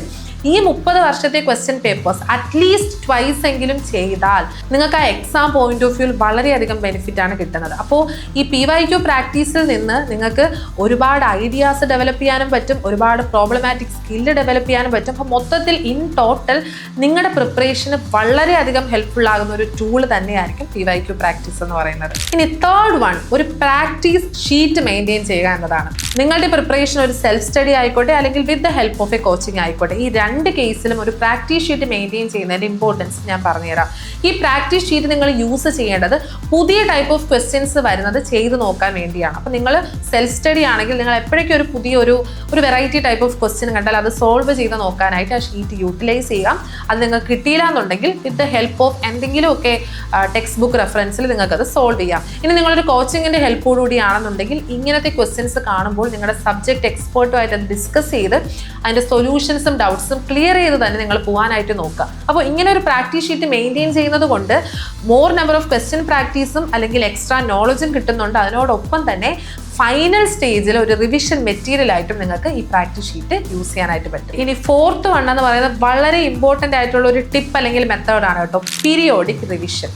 ഈ 30 വർഷത്തെ ക്വസ്റ്റ്യൻ പേപ്പേഴ്സ് അറ്റ്ലീസ്റ്റ് ട്വൈസ് എങ്കിലും ചെയ്താൽ നിങ്ങൾക്ക് ആ എക്സാം പോയിന്റ് ഓഫ് വ്യൂ വളരെയധികം ബെനിഫിറ്റ് ആണ് കിട്ടുന്നത്. അപ്പോൾ ഈ PYQ പ്രാക്ടീസിൽ നിന്ന് നിങ്ങൾക്ക് ഒരുപാട് ഐഡിയാസ് ഡെവലപ്പ് ചെയ്യാനും പറ്റും, ഒരുപാട് പ്രോബ്ലമാറ്റിക് സ്കില്ല് ഡെവലപ്പ് ചെയ്യാനും പറ്റും. അപ്പോൾ മൊത്തത്തിൽ ഇൻ ടോട്ടൽ നിങ്ങളുടെ പ്രിപ്പറേഷന് വളരെയധികം ഹെൽപ്ഫുൾ ആകുന്ന ഒരു ടൂൾ തന്നെയായിരിക്കും PYQ പ്രാക്ടീസ് എന്ന് പറയുന്നത്. ഇനി തേർഡ് വൺ, ഒരു പ്രാക്ടീസ് ഷീറ്റ് മെയിൻറ്റെയിൻ ചെയ്യുക എന്നതാണ്. നിങ്ങളുടെ പ്രിപ്പറേഷൻ ഒരു സെൽഫ് സ്റ്റഡി ആയിക്കോട്ടെ അല്ലെങ്കിൽ with the help of A coaching ആയിക്കോട്ടെ, ഈ 2 കേസിലും ഒരു പ്രാക്ടീസ് ഷീറ്റ് മെയിൻറ്റെയിൻ ചെയ്യുന്നതിൻ്റെ ഇമ്പോർട്ടൻസ് ഞാൻ പറഞ്ഞുതരാം. ഈ പ്രാക്ടീസ് ഷീറ്റ് നിങ്ങൾ യൂസ് ചെയ്യേണ്ടത് പുതിയ ടൈപ്പ് ഓഫ് ക്വസ്റ്റ്യൻസ് വരുന്നത് ചെയ്ത് നോക്കാൻ വേണ്ടിയാണ്. അപ്പോൾ നിങ്ങൾ സെൽഫ് സ്റ്റഡി ആണെങ്കിൽ നിങ്ങൾ എപ്പോഴേക്കും ഒരു പുതിയ ഒരു വെറൈറ്റി ടൈപ്പ് ഓഫ് ക്വസ്റ്റ്യൻ കണ്ടാൽ അത് സോൾവ് ചെയ്ത് നോക്കാനായിട്ട് ആ ഷീറ്റ് യൂട്ടിലൈസ് ചെയ്യാം. അത് നിങ്ങൾക്ക് കിട്ടിയില്ല എന്നുണ്ടെങ്കിൽ വിത്ത് ദ ഹെൽപ്പ് ഓഫ് എന്തെങ്കിലുമൊക്കെ ടെക്സ്റ്റ് ബുക്ക് റെഫറൻസിൽ നിങ്ങൾക്കത് സോൾവ് ചെയ്യാം. ഇനി നിങ്ങളൊരു കോച്ചിങ്ങിൻ്റെ ഹെൽപ്പോടുകൂടി ആണെന്നുണ്ടെങ്കിൽ ഇങ്ങനത്തെ ക്വസ്റ്റ്യൻസ് കാണുമ്പോൾ നിങ്ങളുടെ സബ്ജക്ട് എക്സ്പേർട്ടുമായിട്ട് അത് ഡിസ്കസ് ചെയ്ത് അതിൻ്റെ സൊല്യൂഷൻസും ഡൗട്ട്സും ക്ലിയർ ചെയ്ത് തന്നെ നിങ്ങൾ പോകാനായിട്ട് നോക്കുക. അപ്പോൾ ഇങ്ങനെ ഒരു പ്രാക്ടീസ് ഷീറ്റ് മെയിൻറ്റെയിൻ ചെയ്യുന്നത് കൊണ്ട് മോർ നമ്പർ ഓഫ് ക്വസ്റ്റ്യൻ പ്രാക്ടീസും അല്ലെങ്കിൽ എക്സ്ട്രാ നോളജും കിട്ടുന്നുണ്ട്. അതിനോടൊപ്പം തന്നെ ഫൈനൽ സ്റ്റേജിൽ ഒരു റിവിഷൻ മെറ്റീരിയൽ ആയിട്ടും നിങ്ങൾക്ക് ഈ പ്രാക്ടീസ് ഷീറ്റ് യൂസ് ചെയ്യാനായിട്ട് പറ്റും. ഇനി ഫോർത്ത് വൺ എന്ന് പറയുന്നത് വളരെ ഇമ്പോർട്ടൻ്റ് ആയിട്ടുള്ള ഒരു ടിപ്പ് അല്ലെങ്കിൽ മെത്തേഡാണ് കേട്ടോ, പീരിയോഡിക് റിവിഷൻ.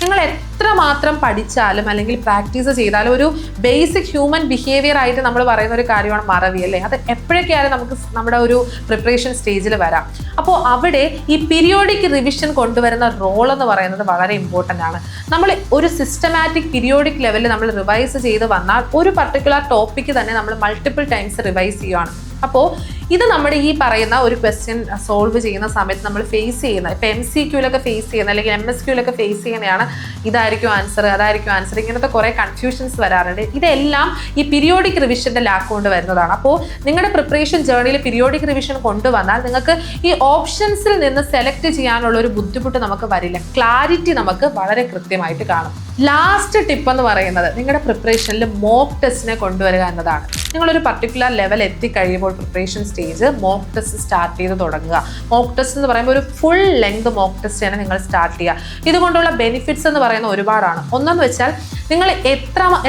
നിങ്ങൾ എത്രമാത്രം പഠിച്ചാലും അല്ലെങ്കിൽ പ്രാക്ടീസ് ചെയ്താലും ഒരു ബേസിക് ഹ്യൂമൻ ബിഹേവിയർ ആയിട്ട് നമ്മൾ പറയുന്ന ഒരു കാര്യമാണ് മറവി അല്ലേ. അത് എപ്പോഴൊക്കെയായാലും നമുക്ക് നമ്മുടെ ഒരു പ്രിപ്പറേഷൻ സ്റ്റേജിൽ വരാം. അപ്പോൾ അവിടെ ഈ പീരിയോഡിക് റിവിഷൻ കൊണ്ടുവരുന്ന റോൾ എന്ന് പറയുന്നത് വളരെ ഇമ്പോർട്ടൻ്റ് ആണ്. നമ്മൾ ഒരു സിസ്റ്റമാറ്റിക് പീരിയോഡിക് ലെവലിൽ നമ്മൾ റിവൈസ് ചെയ്ത് വന്നാൽ ഒരു പർട്ടിക്കുലർ ടോപ്പിക്ക് തന്നെ നമ്മൾ മൾട്ടിപ്പിൾ ടൈംസ് റിവൈസ് ചെയ്യുകയാണ്. അപ്പോൾ ഇത് നമ്മുടെ ഈ പറയുന്ന ഒരു ക്വസ്റ്റ്യൻ സോൾവ് ചെയ്യുന്ന സമയത്ത് നമ്മൾ ഫേസ് ചെയ്യുന്ന, ഇപ്പോൾ MCQലൊക്കെ ഫേസ് ചെയ്യുന്ന അല്ലെങ്കിൽ MSQലൊക്കെ ഫേസ് ചെയ്യുന്നതാണ് ഇതായിരിക്കും ആൻസർ, അതായിരിക്കും ആൻസർ, ഇങ്ങനത്തെ കുറേ കൺഫ്യൂഷൻസ് വരാറുണ്ട്. ഇതെല്ലാം ഈ പീരിയോഡിക് റിവിഷൻ്റെ ലാക്ക് കൊണ്ട് വരുന്നതാണ്. അപ്പോൾ നിങ്ങളുടെ പ്രിപ്പറേഷൻ ജേർണിയിൽ പീരിയോഡിക് റിവിഷൻ കൊണ്ടുവന്നാൽ നിങ്ങൾക്ക് ഈ ഓപ്ഷൻസിൽ നിന്ന് സെലക്ട് ചെയ്യാനുള്ള ഒരു ബുദ്ധിമുട്ട് നമുക്ക് വരില്ല. ക്ലാരിറ്റി നമുക്ക് വളരെ കൃത്യമായിട്ട് കാണും. ലാസ്റ്റ് ടിപ്പ് എന്ന് പറയുന്നത് നിങ്ങളുടെ പ്രിപ്പറേഷനിൽ മോക്ക് ടെസ്റ്റിനെ കൊണ്ടുവരിക എന്നതാണ്. നിങ്ങളൊരു പർട്ടിക്കുലർ ലെവൽ എത്തിക്കഴിയുമ്പോൾ preparation stage mock test start ചെയ്ത് തുടങ്ങുക. മോക്ക് ടെസ്റ്റ് എന്ന് പറയുമ്പോൾ ഒരു ഫുൾ ലെങ്ത് മോക്ക് ടെസ്റ്റ് ആണ് നിങ്ങൾ സ്റ്റാർട്ട് ചെയ്യുക. ഇതുകൊണ്ടുള്ള ബെനിഫിറ്റ്സ് എന്ന് പറയുന്ന ഒരുപാടാണ്. ഒന്നെന്ന് വെച്ചാൽ നിങ്ങൾ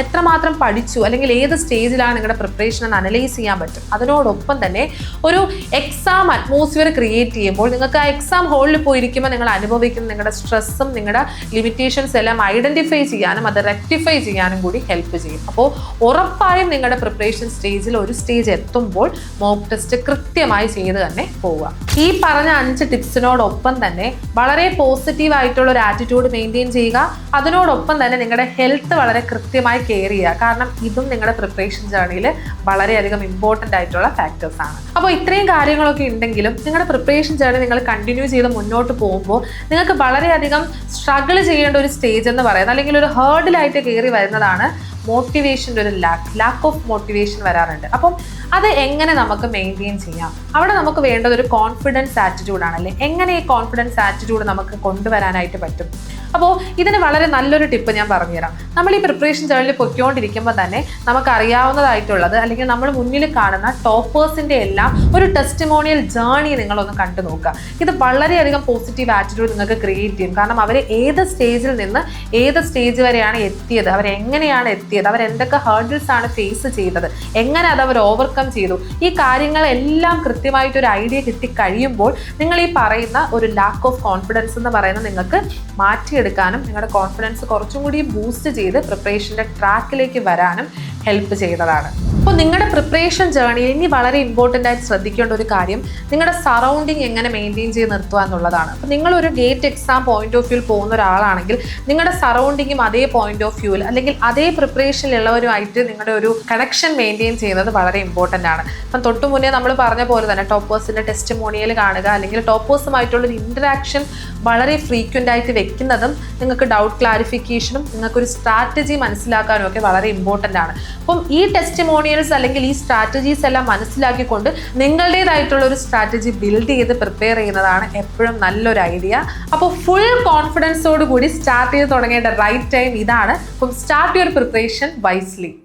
എത്രമാത്രം പഠിച്ചു അല്ലെങ്കിൽ ഏത് സ്റ്റേജിലാണ് നിങ്ങളുടെ പ്രിപ്പറേഷൻ എന്ന് അനലൈസ് ചെയ്യാൻ പറ്റും. അതിനോടൊപ്പം തന്നെ ഒരു എക്സാം അറ്റ്മോസ്ഫിയർ ക്രിയേറ്റ് ചെയ്യുമ്പോൾ നിങ്ങൾക്ക് ആ എക്സാം ഹോളിൽ പോയിരിക്കുമ്പോൾ നിങ്ങൾ അനുഭവിക്കുന്ന നിങ്ങളുടെ സ്ട്രെസ്സും നിങ്ങളുടെ ലിമിറ്റേഷൻസ് എല്ലാം ഐഡന്റിഫൈ ചെയ്യാനും അത് റെക്ടിഫൈ ചെയ്യാനും കൂടി ഹെൽപ്പ് ചെയ്യും. അപ്പോൾ ഉറപ്പായും നിങ്ങളുടെ പ്രിപ്പറേഷൻ സ്റ്റേജിൽ ഒരു സ്റ്റേജ് എത്തുമ്പോൾ മോക്ക് ടെസ്റ്റ് കൃത്യമായി ചെയ്ത് തന്നെ പോവുക. ഈ പറഞ്ഞ 5 ടിപ്സിനോടൊപ്പം തന്നെ വളരെ പോസിറ്റീവ് ആയിട്ടുള്ള ഒരു ആറ്റിറ്റ്യൂഡ് മെയിൻറ്റെയിൻ ചെയ്യുക. അതിനോടൊപ്പം തന്നെ നിങ്ങളുടെ ഹെൽത്ത് വളരെ കൃത്യമായി കെയർ ചെയ്യുക. കാരണം ഇതും നിങ്ങളുടെ പ്രിപ്പറേഷൻ ജേർണിയിൽ വളരെയധികം ഇമ്പോർട്ടൻ്റ് ആയിട്ടുള്ള ഫാക്ടേഴ്സ് ആണ്. അപ്പോൾ ഇത്രയും കാര്യങ്ങളൊക്കെ ഉണ്ടെങ്കിലും നിങ്ങളുടെ പ്രിപ്പറേഷൻ ജേർണി നിങ്ങൾ കണ്ടിന്യൂ ചെയ്ത് മുന്നോട്ട് പോകുമ്പോൾ നിങ്ങൾക്ക് വളരെയധികം സ്ട്രഗിൾ ചെയ്യേണ്ട ഒരു സ്റ്റേജ് എന്ന് പറയുന്നത് അല്ലെങ്കിൽ ഒരു ഹേർഡിലായിട്ട് കയറി വരുന്നതാണ് മോട്ടിവേഷൻ്റെ ഒരു ലാക്ക് ഓഫ് മോട്ടിവേഷൻ വരാറുണ്ട്. അപ്പം അത് എങ്ങനെ നമുക്ക് മെയിൻറ്റെയിൻ ചെയ്യാം? അവിടെ നമുക്ക് വേണ്ടത് ഒരു കോൺഫിഡൻസ് ആറ്റിറ്റ്യൂഡാണല്ലേ. എങ്ങനെ ഈ കോൺഫിഡൻസ് ആറ്റിറ്റ്യൂഡ് നമുക്ക് കൊണ്ടുവരാനായിട്ട് പറ്റും? അപ്പോൾ ഇതിന് വളരെ നല്ലൊരു ടിപ്പ് ഞാൻ പറഞ്ഞുതരാം. നമ്മൾ ഈ പ്രിപ്പറേഷൻ ജേർണിയിൽ പൊയ്ക്കൊണ്ടിരിക്കുമ്പോൾ തന്നെ നമുക്ക് അറിയാവുന്നതായിട്ടുള്ളത് അല്ലെങ്കിൽ നമ്മൾ മുന്നിൽ കാണുന്ന ടോപ്പേഴ്സിൻ്റെ എല്ലാം ഒരു ടെസ്റ്റിമോണിയൽ ജേർണി നിങ്ങളൊന്ന് കണ്ടു നോക്കുക. ഇത് വളരെയധികം പോസിറ്റീവ് ആറ്റിറ്റ്യൂഡ് നിങ്ങൾക്ക് ക്രിയേറ്റ് ചെയ്യും. കാരണം അവർ ഏത് സ്റ്റേജിൽ നിന്ന് ഏത് സ്റ്റേജ് വരെയാണ് എത്തിയത്, അവരെങ്ങനെയാണ് എത്തിയത്, അവരെന്തൊക്കെ ഹേർഡിൽസ് ആണ് ഫേസ് ചെയ്തത്, എങ്ങനെ അത് അവർ ഓവർകം ചെയ്തു, ഈ കാര്യങ്ങളെല്ലാം കൃത്യമായിട്ടൊരു ഐഡിയ കിട്ടിക്കഴിയുമ്പോൾ നിങ്ങൾ ഈ പറയുന്ന ഒരു ലാക്ക് ഓഫ് കോൺഫിഡൻസ് എന്ന് പറയുന്നത് നിങ്ങൾക്ക് മാറ്റിയെടുക്കാനും നിങ്ങളുടെ കോൺഫിഡൻസ് കുറച്ചും കൂടി ബൂസ്റ്റ് ചെയ്ത് പ്രിപ്പറേഷൻ്റെ ട്രാക്കിലേക്ക് വരാനും ഹെൽപ്പ് ചെയ്യുന്നതാണ്. അപ്പോൾ നിങ്ങളുടെ പ്രിപ്പറേഷൻ ജേർണിയിൽ ഇനി വളരെ ഇമ്പോർട്ടൻ്റ് ആയിട്ട് ശ്രദ്ധിക്കേണ്ട ഒരു കാര്യം നിങ്ങളുടെ സറൗണ്ടിങ് എങ്ങനെ മെയിൻറ്റെയിൻ ചെയ്ത് നിർത്തുക എന്നുള്ളതാണ്. അപ്പോൾ നിങ്ങളൊരു ഗേറ്റ് എക്സാം പോയിന്റ് ഓഫ് വ്യൂവിൽ പോകുന്ന ഒരാളാണെങ്കിൽ നിങ്ങളുടെ സറൗണ്ടിങ്ങും അതേ പോയിന്റ് ഓഫ് വ്യൂവിൽ അല്ലെങ്കിൽ അതേ പ്രിപ്പറേഷനിലുള്ളവരുമായിട്ട് നിങ്ങളുടെ ഒരു കണക്ഷൻ മെയിൻറ്റെയിൻ ചെയ്യുന്നത് വളരെ ഇമ്പോർട്ടൻ്റ് ആണ്. അപ്പം തൊട്ടു മുന്നേ നമ്മൾ പറഞ്ഞ പോലെ തന്നെ ടോപ്പേഴ്സിൻ്റെ ടെസ്റ്റിമോണിയൽ കാണുക അല്ലെങ്കിൽ ടോപ്പേഴ്സുമായിട്ടുള്ളൊരു ഇൻറ്ററാക്ഷൻ വളരെ ഫ്രീക്വൻ്റ് ആയിട്ട് വെക്കുന്നതും നിങ്ങൾക്ക് ഡൗട്ട് ക്ലാരിഫിക്കേഷനും നിങ്ങൾക്കൊരു സ്ട്രാറ്റജി മനസ്സിലാക്കാനും ഒക്കെ വളരെ ഇമ്പോർട്ടൻ്റ് ആണ്. അപ്പം ഈ ടെസ്റ്റിമോണിയൽസ് അല്ലെങ്കിൽ ഈ സ്ട്രാറ്റജീസ് എല്ലാം മനസ്സിലാക്കിക്കൊണ്ട് നിങ്ങളുടേതായിട്ടുള്ള ഒരു സ്ട്രാറ്റജി ബിൽഡ് ചെയ്ത് പ്രിപ്പയർ ചെയ്യുന്നതാണ് എപ്പോഴും നല്ലൊരു ഐഡിയ. അപ്പോൾ ഫുൾ കോൺഫിഡൻസോട് കൂടി സ്റ്റാർട്ട് ചെയ്ത് തുടങ്ങേണ്ട റൈറ്റ് ടൈം ഇതാണ്. അപ്പം സ്റ്റാർട്ട് യുവർ പ്രിപ്പറേഷൻ വൈസ്ലി.